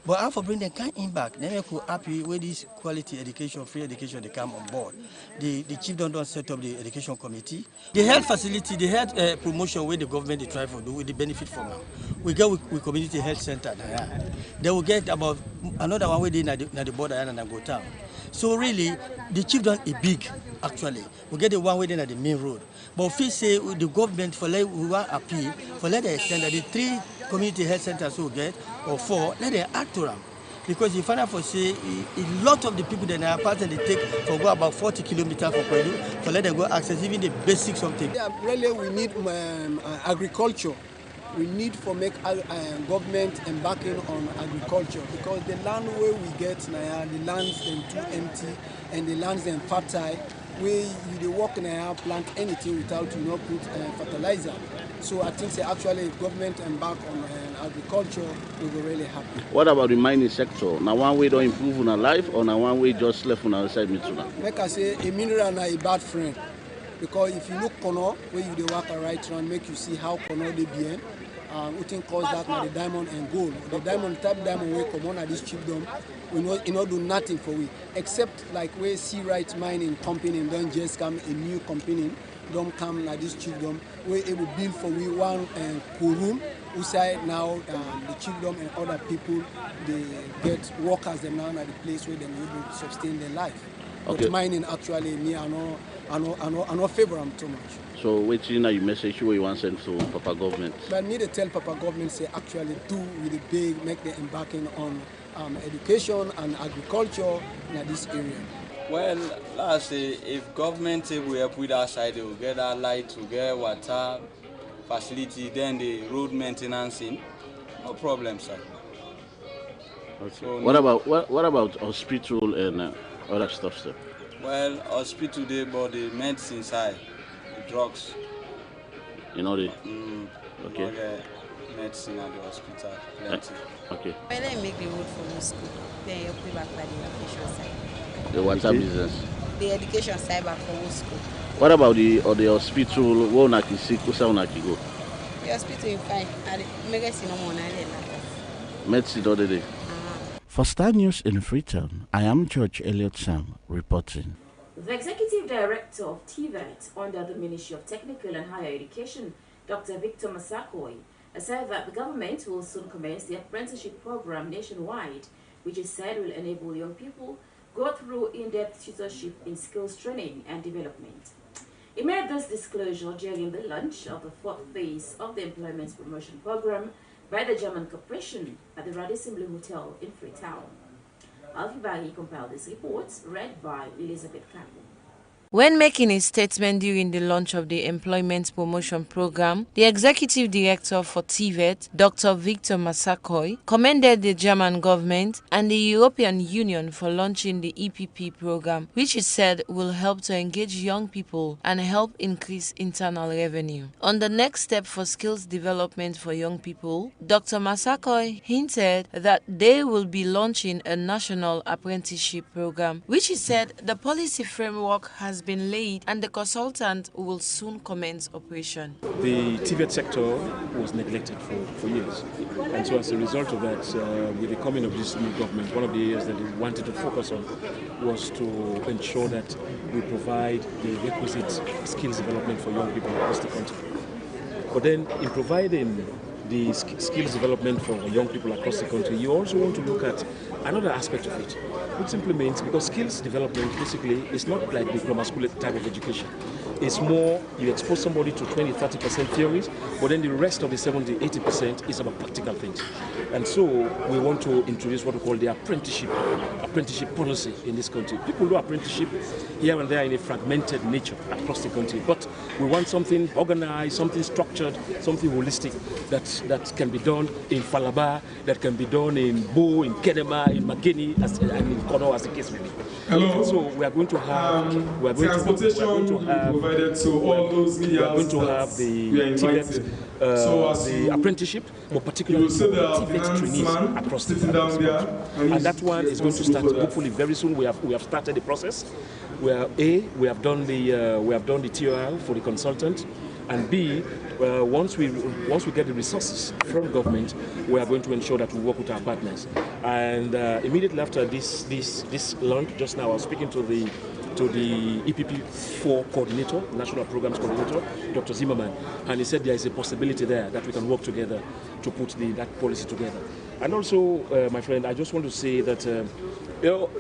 But how for bring them kind in back, they make you happy with this quality education, free education, they come on board. The chief don't set up the education committee. The health facility, the health promotion where the government they try to do with the benefit from now. We go with community health center. They will get about another one where they na the border and then go town. So really, the chief done a big, actually. We get the one way at the main road. But if we say the government, for let we want appeal, for let them extend that the 3 community health centers we get, or 4, let them add to them. Because if I for say, a lot of the people that are part they take for go about 40 kilometers from Peru, for let them go access even the basic something. Yeah, really we need agriculture. We need for make government embarking on agriculture because the land where we get now, the lands them too empty and the lands them fertile. Where you work now plant anything without put fertilizer. So I think actually if government embark on agriculture, we will really happy. What about the mining sector? Now one way don't improve on our life or now one way just left on our side mituna? Like I say, a mineral is a bad friend. Because if you look Kono, where you walk right around, make you see how Kono they be. We think cause that now the diamond and gold. The diamond type diamond we come on at this chiefdom, we not do nothing for we. Except like we see right mining company and don't just come a new company, don't come like this chiefdom. We able build for we one room. We say now the chiefdom and other people they get workers them now at the place where they will sustain their life. Okay. But mining actually me I no favor them too much. So waiting your message where you want to send to Papa government? But I need to tell Papa government say actually do with the big make them embarking on education and agriculture in this area. Well, let's say if government will help with our side, they will get our light, will get water facility, then the road maintenance in. No problem, sir. Okay. So what about hospital and other stuff, sir? Well, hospital there, but the medicine side, the drugs. You know the. Okay. Medicine at the hospital, plenty. Okay. When I make the road from the school, then you pay back by the education side. The water business. The education side back from school. What about the hospital? Where unaki sick, kusa unaki go? The hospital is fine. Medicine no more than medicine all the day. For Star News in Freetown, I am George Elliott Sam reporting. The Executive Director of TVET under the Ministry of Technical and Higher Education, Dr. Victor Masakoi, said that the government will soon commence the apprenticeship program nationwide, which is said will enable young people go through in-depth tutorship in skills training and development. He made this disclosure during the launch of the 4th phase of the Employment Promotion Program by the German Corporation at the Radisson Blue Hotel in Freetown. Alfie Baggy compiled this report, read by Elizabeth Campbell. When making a statement during the launch of the Employment Promotion Program, the Executive Director for TVET, Dr. Victor Masakoi, commended the German government and the European Union for launching the EPP program, which he said will help to engage young people and help increase internal revenue. On the next step for skills development for young people, Dr. Masakoi hinted that they will be launching a national apprenticeship program, which he said the policy framework has been laid and the consultant will soon commence operation. The TVET sector was neglected for years, and so as a result of that, with the coming of this new government, one of the areas that they wanted to focus on was to ensure that we provide the requisite skills development for young people across the country. But then in providing the skills development for young people across the country, you also want to look at another aspect of it, which simply means, because skills development basically is not like the grammar school type of education. It's more, you expose somebody to 20-30% theories, but then the rest of the 70-80% is about practical things. And so we want to introduce what we call the apprenticeship policy in this country. People do apprenticeship here and there in a fragmented nature across the country, but we want something organized, something structured, something holistic that can be done in Falaba, that can be done in Bo, in Kenema, in Mageni, and in Kono, as the case may be. Hello. So we are going to have transportation provided to all those media houses the we are invited. the apprenticeship, but particularly Tibet trainees across the country. And that one is going to start hopefully very soon. We have started the process. We have done the TOL for the consultant, and B, once we get the resources from government, we are going to ensure that we work with our partners. And immediately after this launch, just now I was speaking to the EPP4 coordinator, National Programs Coordinator, Dr. Zimmerman, and he said there is a possibility there that we can work together to put that policy together. And also, my friend, I just want to say that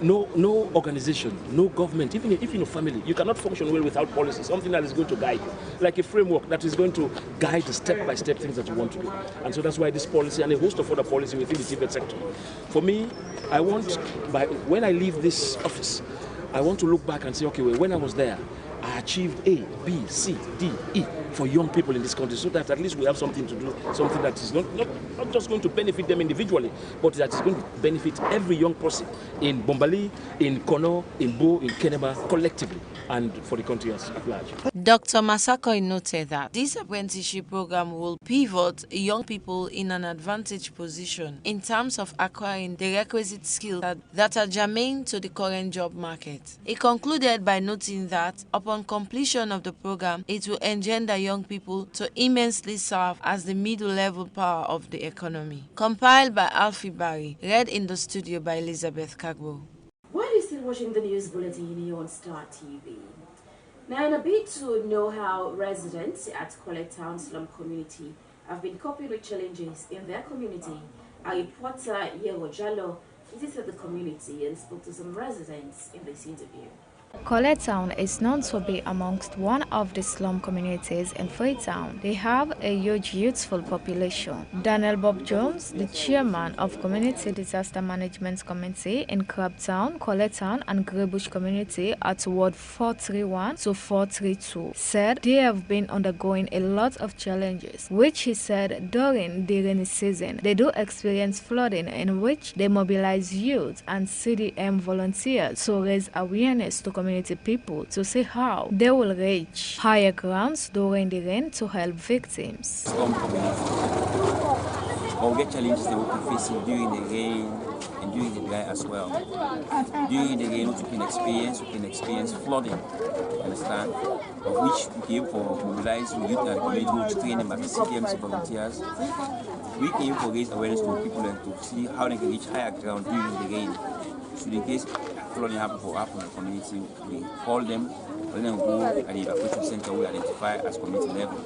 no organization, no government, even in a family, you cannot function well without policy, something that is going to guide you, like a framework that is going to guide the step-by-step things that you want to do. And so that's why this policy and a host of other policies within the Tibet sector. For me, when I leave this office, I want to look back and say, okay, well, when I was there, I achieved A, B, C, D, E for young people in this country, so that at least we have something to do, something that is not just going to benefit them individually, but that is going to benefit every young person in Bombali, in Kono, in Bo, in Kenema, collectively, and for the country at large. Dr. Masakoi noted that this apprenticeship program will pivot young people in an advantaged position in terms of acquiring the requisite skills that are germane to the current job market. He concluded by noting that upon completion of the program, it will engender young people to immensely serve as the middle-level power of the economy. Compiled by Alfie Barry, read in the studio by Elizabeth Kagbo. While you're still watching the news bulletin here on Star TV, now in a bid to know how residents at College Town slum community have been coping with challenges in their community, our reporter Yero Jallo visited the community and spoke to some residents in this interview. College Town is known to be amongst one of the slum communities in Freetown. They have a huge youthful population. Daniel Bob Jones, the chairman of Community Disaster Management Committee in Crabtown, College Town and Greybush community at Ward 431 to 432, said they have been undergoing a lot of challenges, which he said during the rainy season they do experience flooding, in which they mobilize youth and CDM volunteers to raise awareness to community people to see how they will reach higher grounds during the rain to help victims. Or get challenges they will be facing during the rain and during the dry as well. During the rain, we can experience flooding, understand? Of which we came for mobilize youth and community to train them as CDMs volunteers. We came for raise awareness to people and to see how they can reach higher ground during the rain. So in case flooding happen in the community, we call them, let them go at the evacuation center we identify as community level.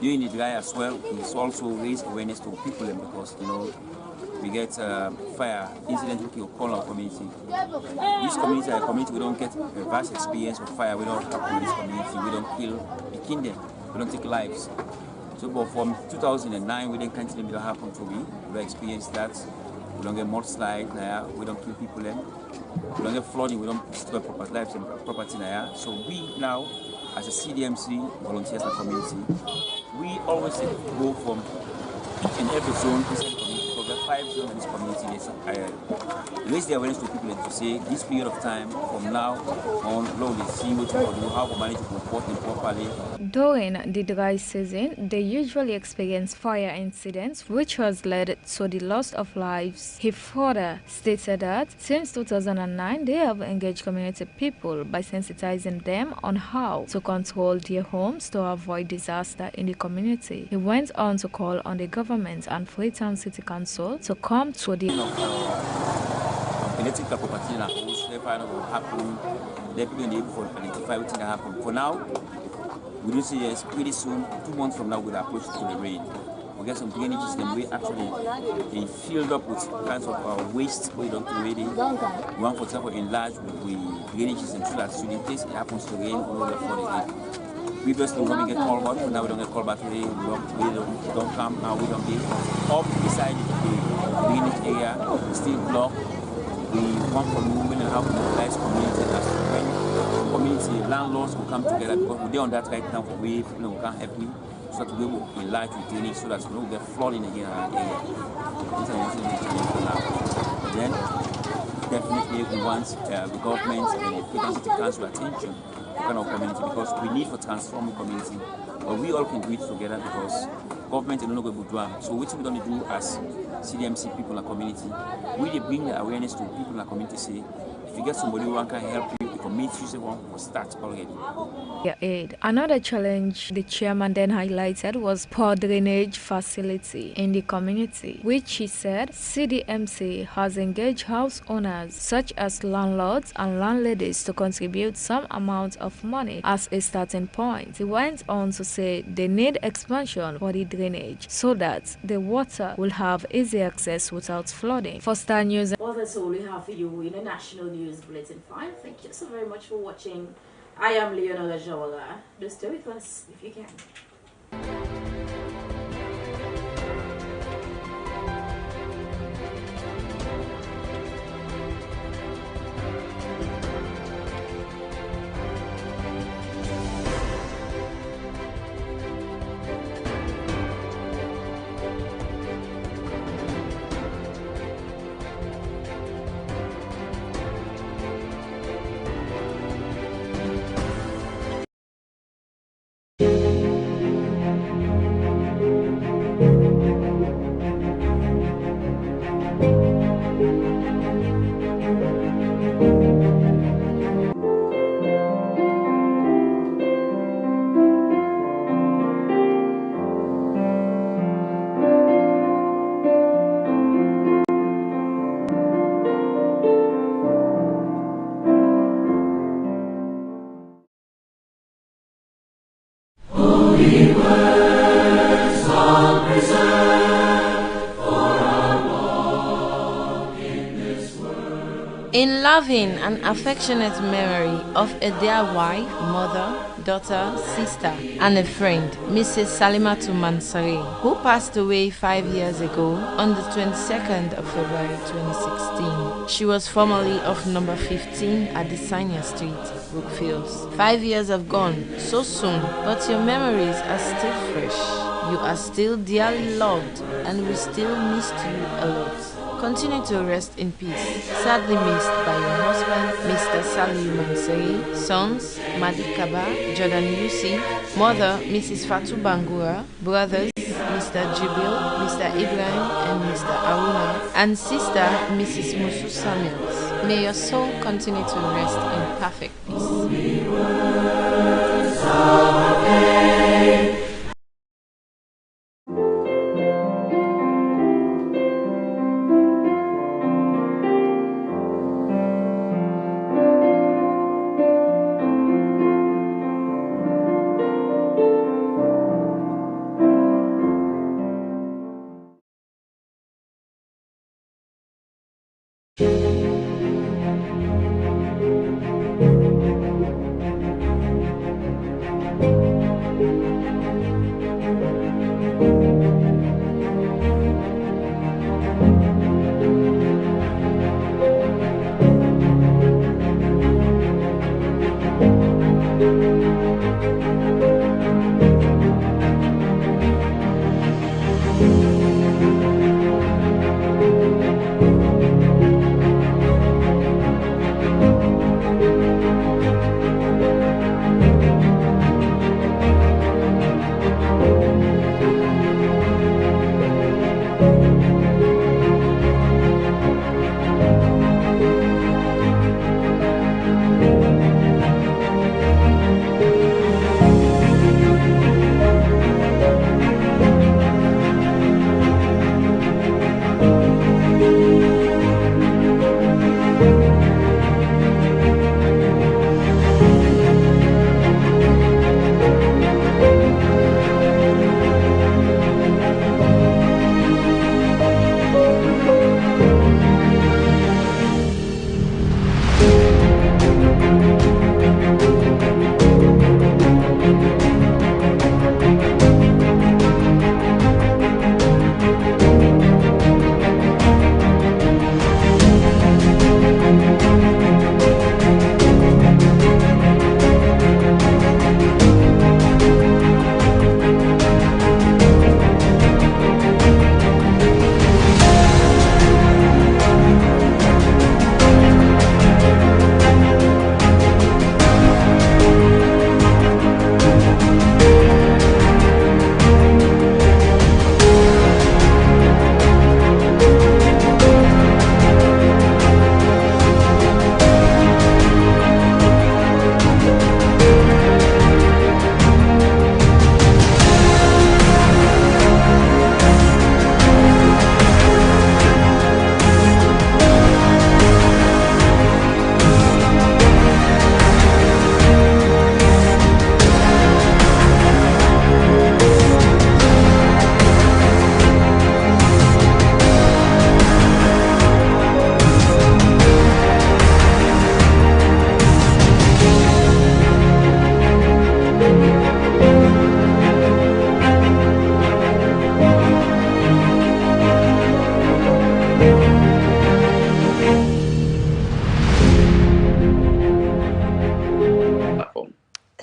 During the dry as well, we also raise awareness to people because we get fire incidents we can call our community. This community, our community, we don't get a vast experience of fire. We don't happen in this community. We don't kill the kingdom. We don't take lives. So, but from 2009, we didn't continue to happen to me. We experienced that. We don't get mudslide, we don't kill people then. We don't get flooding, we don't destroy lives and property. So we now, as a CDMC, volunteers and community, we always go from each and every zone inside the community, because there are 5 zones in this community. Raise the awareness to people and to say this period of time, from now on, slowly see what you do, how to manage to report them properly. During the dry season, they usually experience fire incidents, which has led to the loss of lives. He further stated that since 2009, they have engaged community people by sensitizing them on how to control their homes to avoid disaster in the community. He went on to call on the government and Freetown City Council to come to the electrical property in our house, they find out what happened, they people be able to identify what happened. For now, we do see yes, pretty soon, 2 months from now, we'll approach to the rain. We get some drainage system we actually filled up with kinds of waste we don't already. We want, for example, enlarge with drainage system so that in case it happens to rain all over for the day. Previously, when we get called back, now we don't get called back today, we don't come, now we don't get up beside the drainage area, still blocked. We want for movement and how to mobilize community as to when community landlords will come together, because we're on that right now for we people who can't help me, so that we will enlarge the drainage so that we don't get flooding again around the area. These are the challenge for now. But then definitely we want the government and the Freetown City Council attention to kind of community, because we need for transforming community, but we all can do it together because government is no longer good one. So what we're going to do as CDMC people in the community, we bring the awareness to people in the community, say, if you get somebody who can help you, the community one will start already. Another challenge the chairman then highlighted was poor drainage facility in the community, which he said CDMC has engaged house owners such as landlords and landladies to contribute some amount of money as a starting point. He went on to say they need expansion for the drainage so that the water will have easy access without flooding. For Star News. Well, that's all we have for you in the National News Bulletin 5. Thank you so very much for watching. I am Leonora Jawala. Do stay with us if you can. In loving and affectionate memory of a dear wife, mother, daughter, sister, and a friend, Mrs. Salimatu Mansari, who passed away 5 years ago on the 22nd of February 2016. She was formerly of number 15 at Desania Street, Brookfields. 5 years have gone so soon, but your memories are still fresh. You are still dearly loved, and we still missed you a lot. Continue to rest in peace. Sadly missed by your husband, Mr. Saliu Mansari, sons, Madi Kaba, Jordan Yusuf, mother, Mrs. Fatu Bangura, brothers, Mr. Jibril, Mr. Ibrahim, and Mr. Aruna, and sister, Mrs. Musu Samuels. May your soul continue to rest in perfect peace.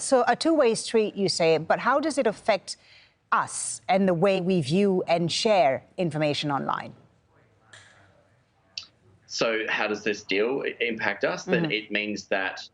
So a two-way street, you say, but how does it affect us and the way we view and share information online? So how does this deal impact us? Then it means that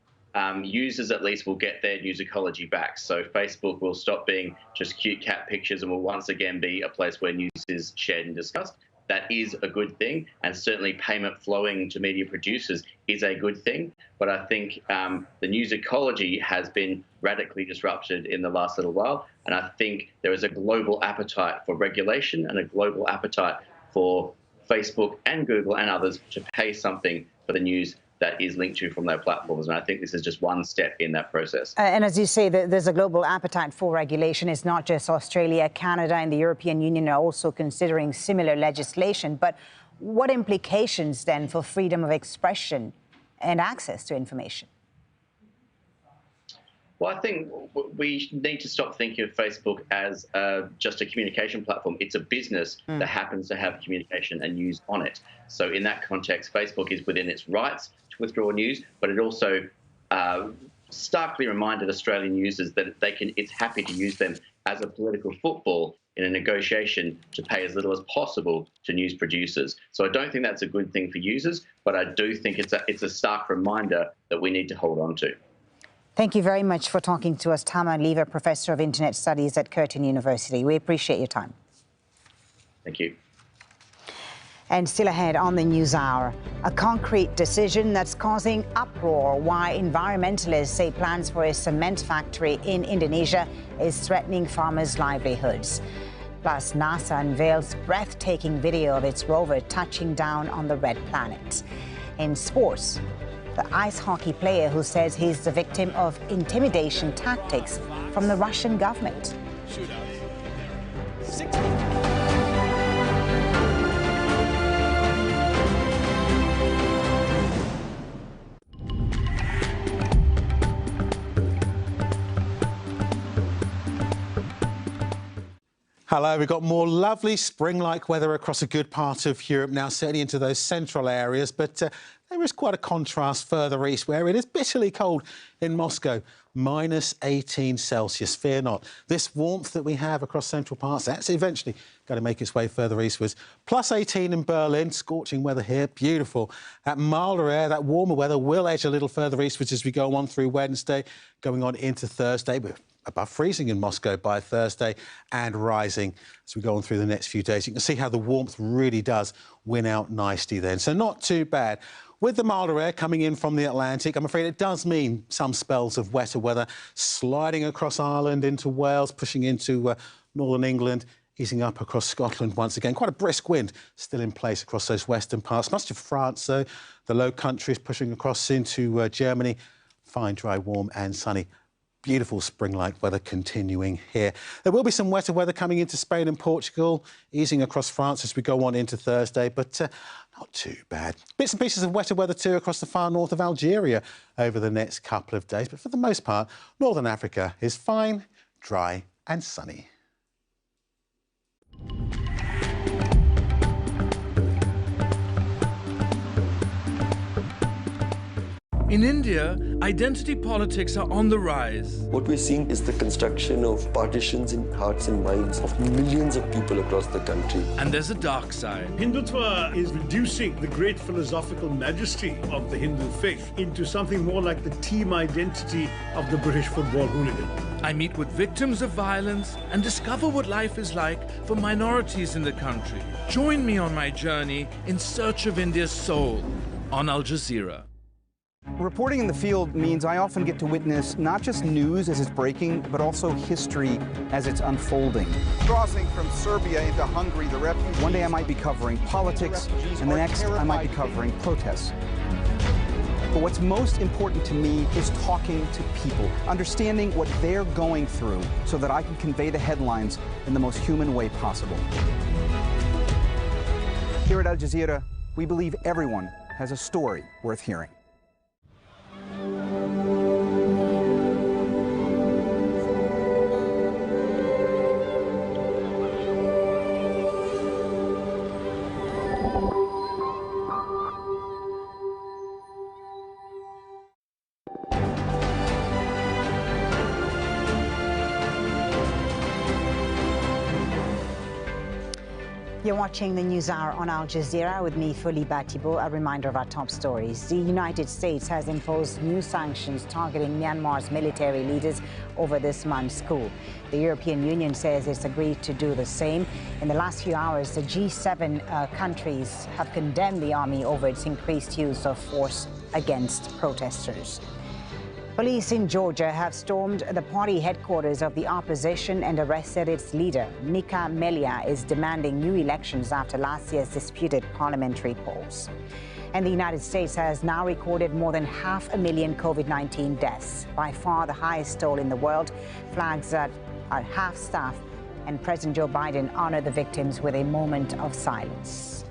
users at least will get their news ecology back. So Facebook will stop being just cute cat pictures and will once again be a place where news is shared and discussed. That is a good thing, and certainly payment flowing to media producers is a good thing. But I think the news ecology has been radically disrupted in the last little while, and I think there is a global appetite for regulation and a global appetite for Facebook and Google and others to pay something for the news that is linked to from their platforms. And I think this is just one step in that process. And as you say, there's a global appetite for regulation. It's not just Australia, Canada and the European Union are also considering similar legislation. But what implications then for freedom of expression and access to information? Well, I think we need to stop thinking of Facebook as just a communication platform. It's a business that happens to have communication and news on it. So in that context, Facebook is within its rights to withdraw news, but it also starkly reminded Australian users that it's happy to use them as a political football in a negotiation to pay as little as possible to news producers. So I don't think that's a good thing for users, but I do think it's a stark reminder that we need to hold on to. Thank you very much for talking to us, Tama Lever, Professor of Internet Studies at Curtin University. We appreciate your time. Thank you. And still ahead on the News Hour, a concrete decision that's causing uproar why environmentalists say plans for a cement factory in Indonesia is threatening farmers' livelihoods. Plus, NASA unveils breathtaking video of its rover touching down on the red planet. In sports, the ice hockey player who says he's the victim of intimidation tactics from the Russian government. Hello, we've got more lovely spring-like weather across a good part of Europe now, certainly into those central areas, but there is quite a contrast further east where it is bitterly cold in Moscow, -18°C. Fear not. This warmth that we have across central parts, that's eventually going to make its way further eastwards. +18 in Berlin, scorching weather here, beautiful. That milder air, that warmer weather will edge a little further eastwards as we go on through Wednesday, going on into Thursday. We're above freezing in Moscow by Thursday and rising as we go on through the next few days. You can see how the warmth really does win out nicely then. So not too bad. With the milder air coming in from the Atlantic, I'm afraid it does mean some spells of wetter weather sliding across Ireland into Wales, pushing into northern England, easing up across Scotland once again. Quite a brisk wind still in place across those western parts. Much of France, though, the Low Countries pushing across into Germany. Fine, dry, warm and sunny. Beautiful spring-like weather continuing here. There will be some wetter weather coming into Spain and Portugal, easing across France as we go on into Thursday, but not too bad. Bits and pieces of wetter weather too across the far north of Algeria over the next couple of days, but for the most part, northern Africa is fine, dry and sunny. In India, identity politics are on the rise. What we're seeing is the construction of partitions in hearts and minds of millions of people across the country. And there's a dark side. Hindutva is reducing the great philosophical majesty of the Hindu faith into something more like the team identity of the British football hooligan. I meet with victims of violence and discover what life is like for minorities in the country. Join me on my journey in search of India's soul on Al Jazeera. Reporting in the field means I often get to witness not just news as it's breaking, but also history as it's unfolding. Crossing from Serbia into Hungary, the refugees... One day I might be covering politics, and the next I might be covering protests. But what's most important to me is talking to people, understanding what they're going through so that I can convey the headlines in the most human way possible. Here at Al Jazeera, we believe everyone has a story worth hearing. You're watching the News Hour on Al Jazeera with me, Fuli Batibo. A reminder of our top stories. The United States has imposed new sanctions targeting Myanmar's military leaders over this month's coup. The European Union says it's agreed to do the same. In the last few hours, the G7 countries have condemned the army over its increased use of force against protesters. Police in Georgia have stormed the party headquarters of the opposition and arrested its leader. Nika Melia is demanding new elections after last year's disputed parliamentary polls. And the United States has now recorded more than 500,000 COVID-19 deaths, by far the highest toll in the world. Flags are half-staff, and President Joe Biden honored the victims with a moment of silence.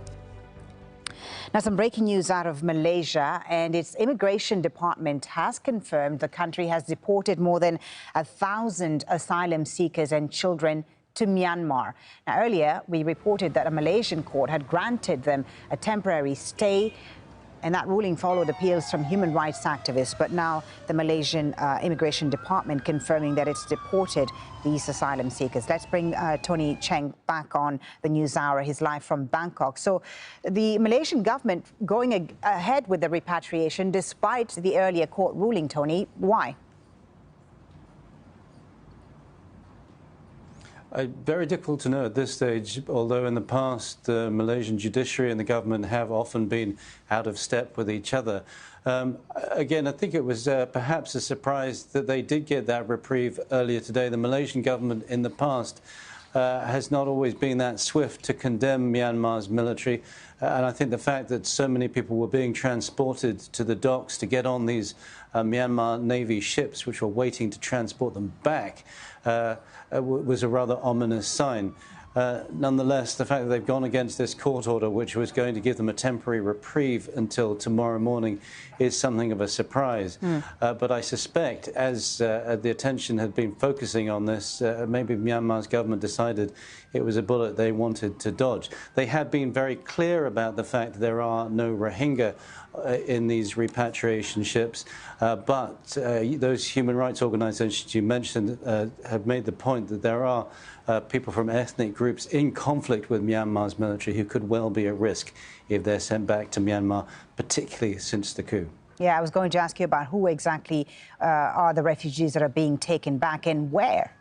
Now, some breaking news out of Malaysia, and its immigration department has confirmed the country has deported more than 1,000 asylum seekers and children to Myanmar. Now, earlier, we reported that a Malaysian court had granted them a temporary stay, and that ruling followed appeals from human rights activists. But now the Malaysian Immigration Department confirming that it's deported these asylum seekers. Let's bring Tony Cheng back on the News Hour. He's live from Bangkok. So the Malaysian government going ahead with the repatriation despite the earlier court ruling, Tony. Why? Very difficult to know at this stage, although in the past the Malaysian judiciary and the government have often been out of step with each other. Again, I think it was perhaps a surprise that they did get that reprieve earlier today. The Malaysian government in the past has not always been that swift to condemn Myanmar's military. And I think the fact that so many people were being transported to the docks to get on these Myanmar Navy ships, which were waiting to transport them back, was a rather ominous sign. Nonetheless, the fact that they've gone against this court order, which was going to give them a temporary reprieve until tomorrow morning, is something of a surprise. But I suspect, as the attention had been focusing on this, maybe Myanmar's government decided it was a bullet they wanted to dodge. They have been very clear about the fact that there are no Rohingya in these repatriation ships, but those human rights organisations you mentioned have made the point that there are people from ethnic groups in conflict with Myanmar's military who could well be at risk if they're sent back to Myanmar, particularly since the coup. Yeah, I was going to ask you about who exactly are the refugees that are being taken back and where.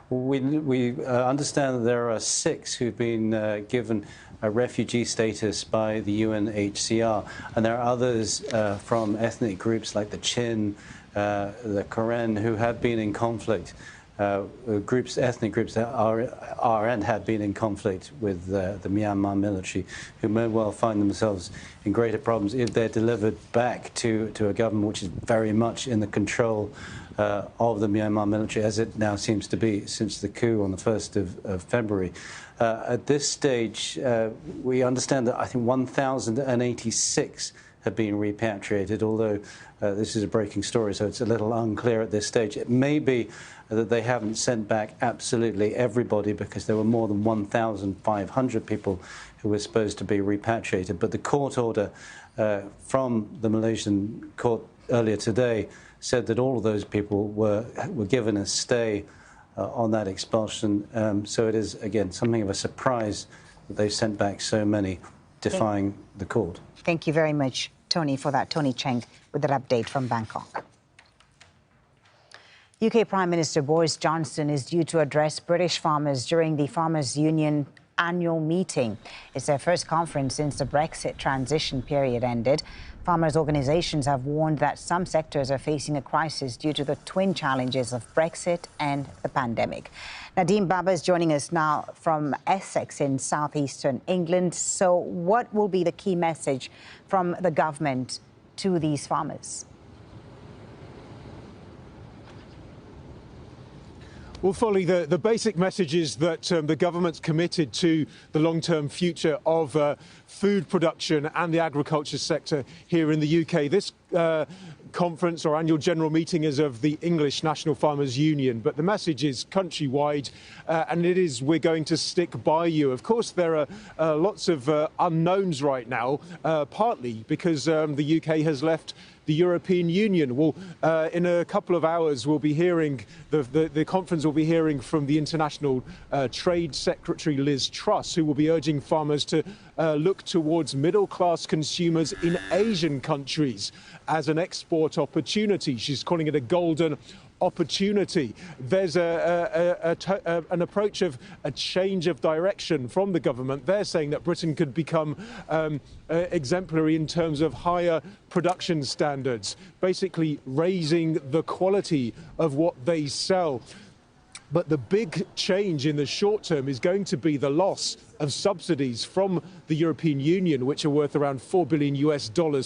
We understand that there are 6 who've been given a refugee status by the UNHCR, and there are others from ethnic groups like the Chin, the Karen, who have been in conflict. Ethnic groups that are and have been in conflict with the Myanmar military, who may well find themselves in greater problems if they're delivered back to a government which is very much in the control of the Myanmar military, as it now seems to be since the coup on the 1st of February. At this stage, we understand that I think 1,086 have been repatriated, although this is a breaking story, so it's a little unclear at this stage. It may be that they haven't sent back absolutely everybody, because there were more than 1,500 people who were supposed to be repatriated. But the court order from the Malaysian court earlier today said that all of those people were given a stay on that expulsion. So it is, again, something of a surprise that they've sent back so many, defying the court. Thank you very much, Tony, for that. Tony Cheng with that update from Bangkok. UK Prime Minister Boris Johnson is due to address British farmers during the Farmers' Union annual meeting. It's their first conference since the Brexit transition period ended. Farmers' organisations have warned that some sectors are facing a crisis due to the twin challenges of Brexit and the pandemic. Nadeem Baba is joining us now from Essex in southeastern England. So what will be the key message from the government to these farmers? Well, Folly, the basic message is that the government's committed to the long-term future of food production and the agriculture sector here in the UK. This conference or annual general meeting as of the English National Farmers Union, but the message is countrywide, and it is we're going to stick by you. Of course, there are lots of unknowns right now, partly because the UK has left the European Union. Well, in a couple of hours, we'll be hearing, the conference will be hearing from the International Trade Secretary Liz Truss, who will be urging farmers to look towards middle-class consumers in Asian countries as an export opportunity. She's calling it a golden opportunity. There's an approach of a change of direction from the government. They're saying that Britain could become exemplary in terms of higher production standards, basically raising the quality of what they sell. But the big change in the short term is going to be the loss of subsidies from the European Union, which are worth around $4 billion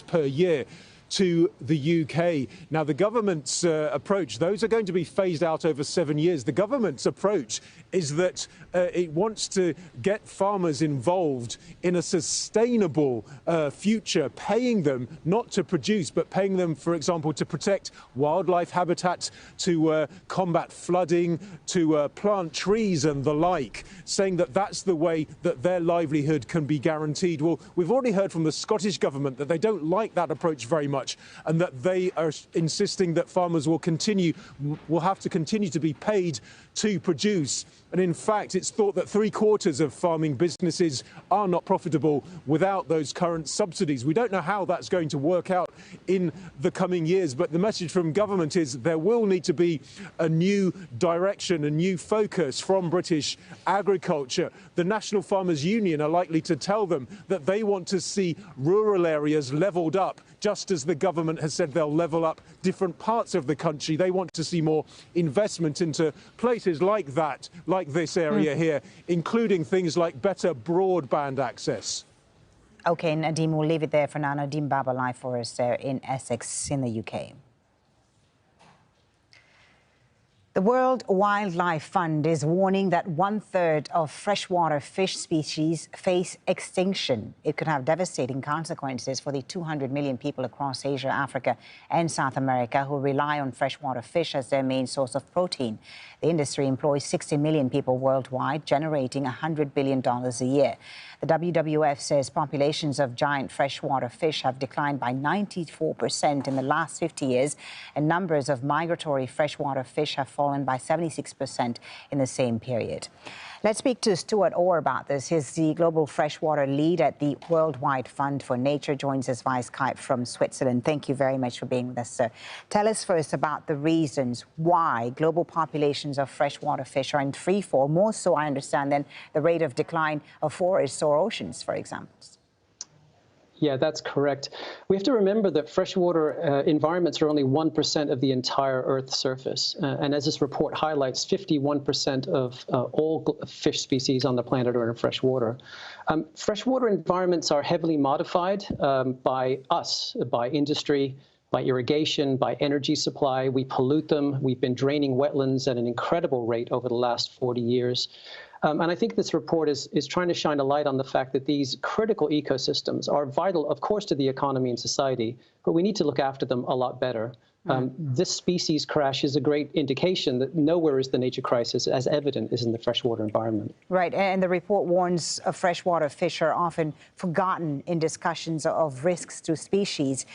per year, to the UK. Now, the government's approach, those are going to be phased out over 7 years. The government's approach is that it wants to get farmers involved in a sustainable future, paying them not to produce, but paying them, for example, to protect wildlife habitats, to combat flooding, to plant trees and the like, saying that that's the way that their livelihood can be guaranteed. Well, we've already heard from the Scottish government that they don't like that approach very much, and that they are insisting that farmers will have to continue to be paid to produce. And in fact, it's thought that 3/4 of farming businesses are not profitable without those current subsidies. We don't know how that's going to work out in the coming years, but the message from government is there will need to be a new direction, a new focus from British agriculture. The National Farmers Union are likely to tell them that they want to see rural areas levelled up, just as the government has said they'll level up different parts of the country. They want to see more investment into places like that, like this area here, including things like better broadband access. OK, Nadim, we'll leave it there for now. Nadim Baba live for us there in Essex in the UK. The World Wildlife Fund is warning that 1/3 of freshwater fish species face extinction. It could have devastating consequences for the 200 million people across Asia, Africa and South America who rely on freshwater fish as their main source of protein. The industry employs 60 million people worldwide, generating $100 billion a year. The WWF says populations of giant freshwater fish have declined by 94% in the last 50 years, and numbers of migratory freshwater fish have fallen by 76% in the same period. Let's speak to Stuart Orr about this. He's the global freshwater lead at the Worldwide Fund for Nature, joins us via Skype from Switzerland. Thank you very much for being with us, sir. Tell us first about the reasons why global populations of freshwater fish are in free fall, more so, I understand, than the rate of decline of forests or oceans, for example. Yeah, that's correct. We have to remember that freshwater environments are only 1% of the entire Earth's surface. And as this report highlights, 51% of all fish species on the planet are in freshwater. Freshwater environments are heavily modified by us, by industry, by irrigation, by energy supply. We pollute them. We've been draining wetlands at an incredible rate over the last 40 years. And I think this report is trying to shine a light on the fact that these critical ecosystems are vital, of course, to the economy and society, but we need to look after them a lot better. This species crash is a great indication that nowhere is the nature crisis as evident as in the freshwater environment. Right, and the report warns freshwater fish are often forgotten in discussions of risks to species.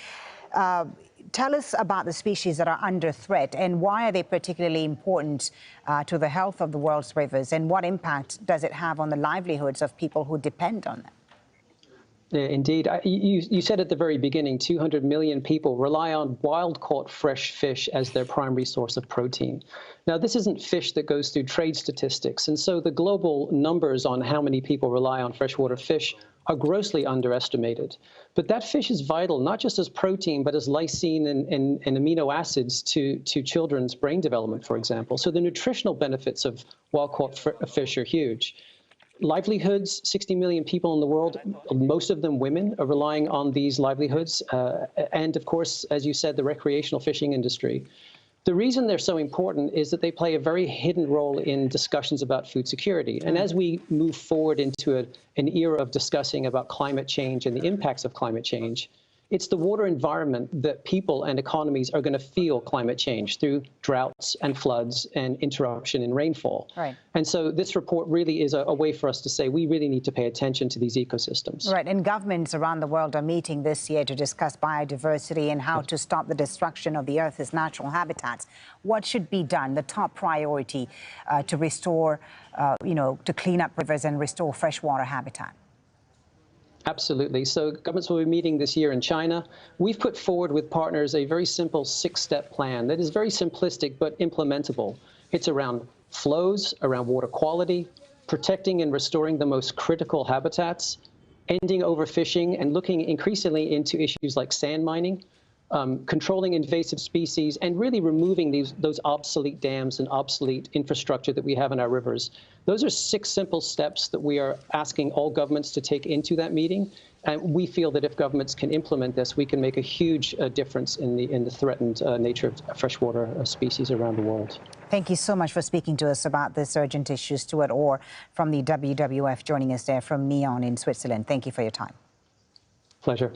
Tell us about the species that are under threat and why are they particularly important to the health of the world's rivers, and what impact does it have on the livelihoods of people who depend on them? Yeah, indeed. You said at the very beginning, 200 million people rely on wild-caught fresh fish as their primary source of protein. Now, this isn't fish that goes through trade statistics, and so the global numbers on how many people rely on freshwater fish are grossly underestimated. But that fish is vital, not just as protein, but as lysine and amino acids to children's brain development, for example. So the nutritional benefits of wild-caught fish are huge. Livelihoods, 60 million people in the world, most of them women, are relying on these livelihoods. And of course, as you said, the recreational fishing industry. The reason they're so important is that they play a very hidden role in discussions about food security. And as we move forward into an era of discussing about climate change and the impacts of climate change, It's the water environment that people and economies are going to feel climate change through droughts and floods and interruption in rainfall. Right. And so this report really is a way for us to say we really need to pay attention to these ecosystems. Right. And governments around the world are meeting this year to discuss biodiversity and how to stop the destruction of the Earth's natural habitats. What should be done? The top priority to restore, to clean up rivers and restore freshwater habitat. Absolutely. So governments will be meeting this year in China. We've put forward with partners a very simple 6-step plan that is very simplistic but implementable. It's around flows, around water quality, protecting and restoring the most critical habitats, ending overfishing, and looking increasingly into issues like sand mining, controlling invasive species, and really removing those obsolete dams and obsolete infrastructure that we have in our rivers. Those are 6 simple steps that we are asking all governments to take into that meeting. And we feel that if governments can implement this, we can make a huge difference in the threatened nature of freshwater species around the world. Thank you so much for speaking to us about this urgent issue. Stuart Orr from the WWF joining us there from Nyon in Switzerland. Thank you for your time. Pleasure.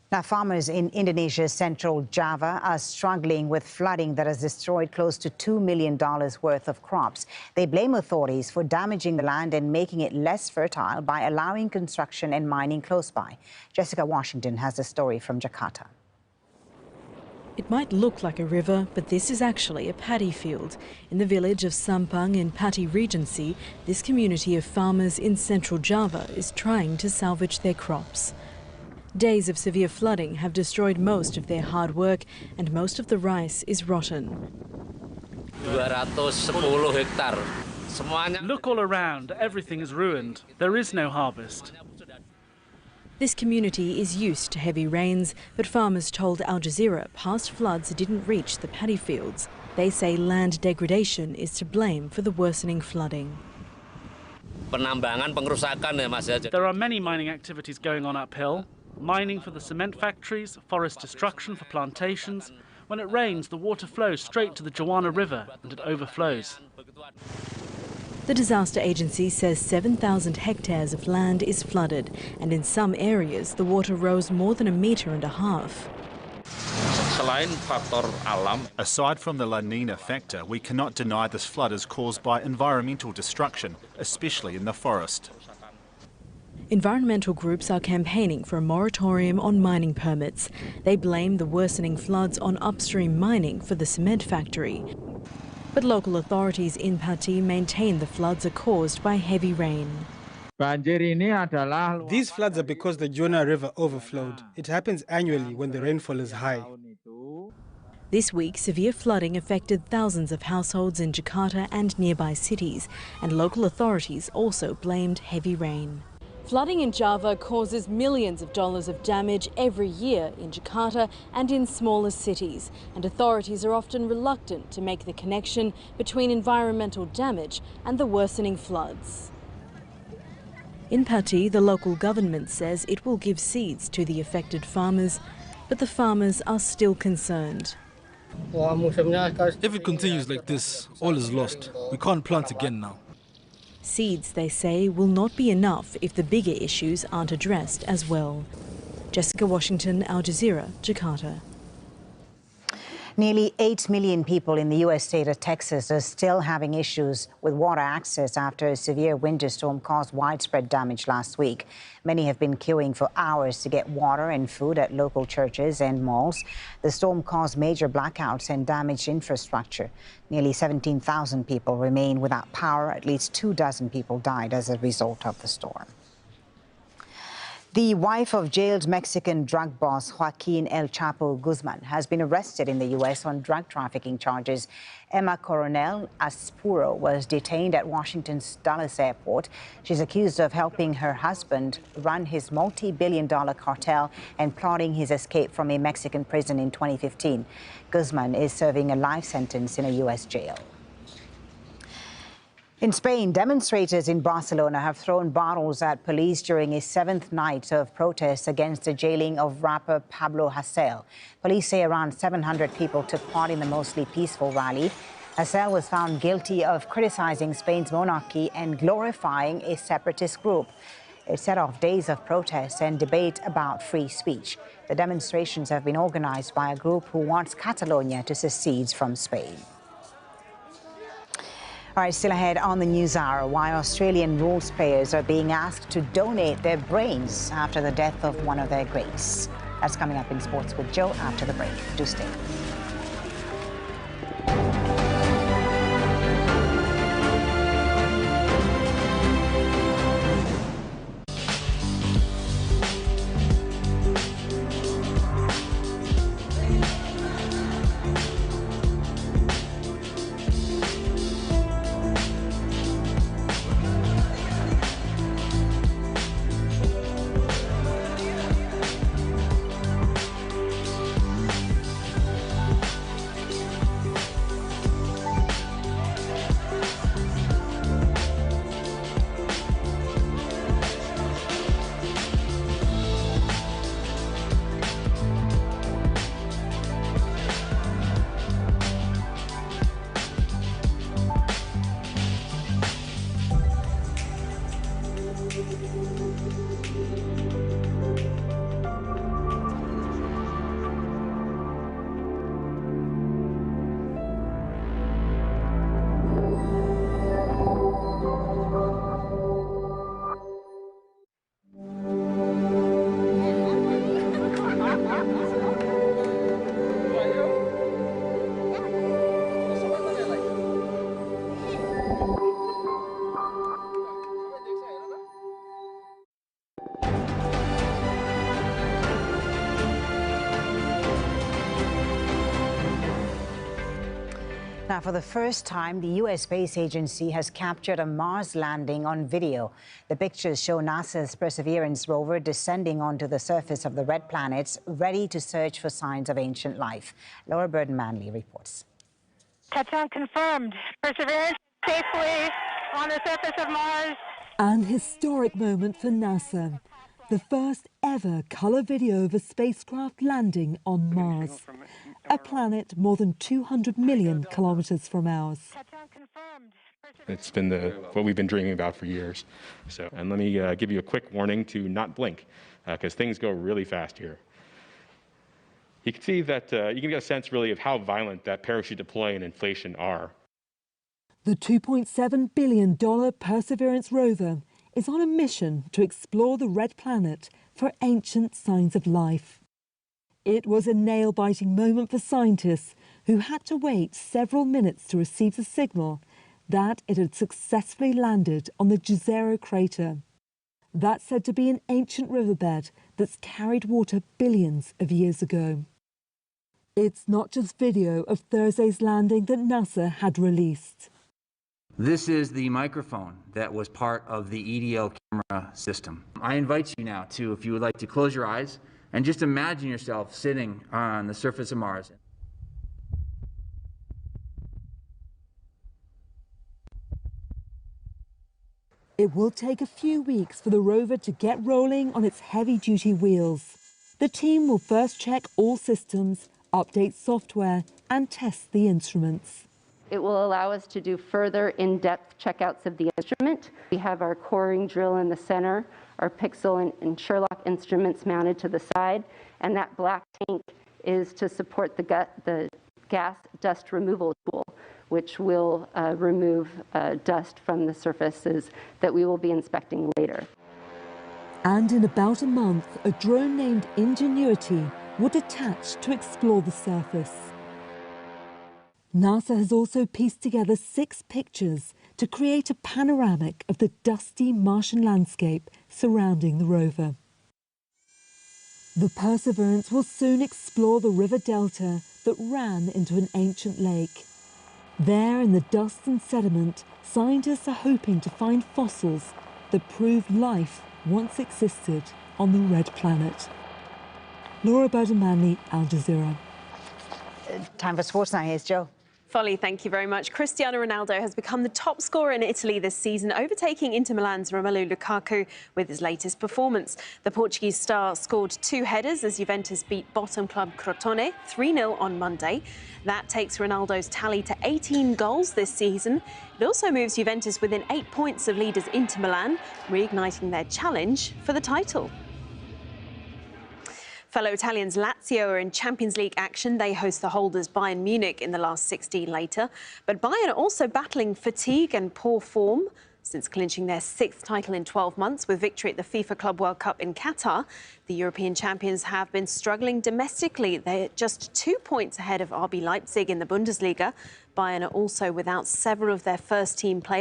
Now, farmers in Indonesia's central Java are struggling with flooding that has destroyed close to $2 million worth of crops. They blame authorities for damaging the land and making it less fertile by allowing construction and mining close by. Jessica Washington has the story from Jakarta. It might look like a river, but this is actually a paddy field. In the village of Sampang in Pati Regency, this community of farmers in central Java is trying to salvage their crops. Days of severe flooding have destroyed most of their hard work, and most of the rice is rotten. 210 hektar. Look all around, everything is ruined. There is no harvest. This community is used to heavy rains, but farmers told Al Jazeera past floods didn't reach the paddy fields. They say land degradation is to blame for the worsening flooding. There are many mining activities going on uphill. Mining for the cement factories, forest destruction for plantations. When it rains, the water flows straight to the Jawana River and it overflows. The disaster agency says 7,000 hectares of land is flooded, and in some areas the water rose more than 1.5 meters. Aside from the La Nina factor, we cannot deny this flood is caused by environmental destruction, especially in the forest. Environmental groups are campaigning for a moratorium on mining permits. They blame the worsening floods on upstream mining for the cement factory. But local authorities in Pati maintain the floods are caused by heavy rain. These floods are because the Jawana River overflowed. It happens annually when the rainfall is high. This week, severe flooding affected thousands of households in Jakarta and nearby cities, and local authorities also blamed heavy rain. Flooding in Java causes millions of dollars of damage every year in Jakarta and in smaller cities, and authorities are often reluctant to make the connection between environmental damage and the worsening floods. In Pati, the local government says it will give seeds to the affected farmers, but the farmers are still concerned. If it continues like this, all is lost. We can't plant again now. Seeds, they say, will not be enough if the bigger issues aren't addressed as well. Jessica Washington, Al Jazeera, Jakarta. Nearly 8 million people in the U.S. state of Texas are still having issues with water access after a severe winter storm caused widespread damage last week. Many have been queuing for hours to get water and food at local churches and malls. The storm caused major blackouts and damaged infrastructure. Nearly 17,000 people remain without power. At least 24 people died as a result of the storm. The wife of jailed Mexican drug boss Joaquin El Chapo Guzman has been arrested in the U.S. on drug trafficking charges. Emma Coronel Aspuro was detained at Washington's Dulles Airport. She's accused of helping her husband run his multi-billion-dollar cartel and plotting his escape from a Mexican prison in 2015. Guzman is serving a life sentence in a U.S. jail. In Spain, demonstrators in Barcelona have thrown bottles at police during a 7th night of protests against the jailing of rapper Pablo Hasél. Police say around 700 people took part in the mostly peaceful rally. Hasél was found guilty of criticizing Spain's monarchy and glorifying a separatist group. It set off days of protests and debate about free speech. The demonstrations have been organized by a group who wants Catalonia to secede from Spain. All right, still ahead on the News Hour, why Australian rules players are being asked to donate their brains after the death of one of their greats. That's coming up in Sports with Joe after the break. Do stay. Now, for the first time, the U.S. Space Agency has captured a Mars landing on video. The pictures show NASA's Perseverance rover descending onto the surface of the red planets, ready to search for signs of ancient life. Laura Burden-Manley reports. Touchdown confirmed. Perseverance safely on the surface of Mars. An historic moment for NASA. The first ever colour video of a spacecraft landing on Mars, a planet more than 200 million kilometres from ours. It's been what we've been dreaming about for years. And let me give you a quick warning to not blink, because things go really fast here. You can see that you can get a sense really of how violent that parachute deploy and inflation are. The $2.7 billion Perseverance rover is on a mission to explore the red planet for ancient signs of life. It was a nail-biting moment for scientists who had to wait several minutes to receive the signal that it had successfully landed on the Jezero crater. That's said to be an ancient riverbed that's carried water billions of years ago. It's not just video of Thursday's landing that NASA had released. This is the microphone that was part of the EDL camera system. I invite you now to, if you would like to close your eyes and just imagine yourself sitting on the surface of Mars. It will take a few weeks for the rover to get rolling on its heavy-duty wheels. The team will first check all systems, update software and test the instruments. It will allow us to do further in-depth checkouts of the instrument. We have our coring drill in the center, our Pixel and Sherlock instruments mounted to the side, and that black tank is to support the gas dust removal tool, which will remove dust from the surfaces that we will be inspecting later. And in about a month, a drone named Ingenuity will detach to explore the surface. NASA has also pieced together 6 pictures to create a panoramic of the dusty Martian landscape surrounding the rover. The Perseverance will soon explore the river delta that ran into an ancient lake. There, in the dust and sediment, scientists are hoping to find fossils that prove life once existed on the red planet. Laura Burden-Manley, Al Jazeera. Time for sports now. Here's Joe. Folly, thank you very much. Cristiano Ronaldo has become the top scorer in Italy this season, overtaking Inter Milan's Romelu Lukaku with his latest performance. The Portuguese star scored 2 headers as Juventus beat bottom club Crotone 3-0 on Monday. That takes Ronaldo's tally to 18 goals this season. It also moves Juventus within 8 points of leaders Inter Milan, reigniting their challenge for the title. Fellow Italians Lazio are in Champions League action. They host the holders Bayern Munich in the last 16 later. But Bayern are also battling fatigue and poor form. Since clinching their 6th title in 12 months with victory at the FIFA Club World Cup in Qatar, the European champions have been struggling domestically. They're just 2 points ahead of RB Leipzig in the Bundesliga. Bayern are also without several of their first-team players.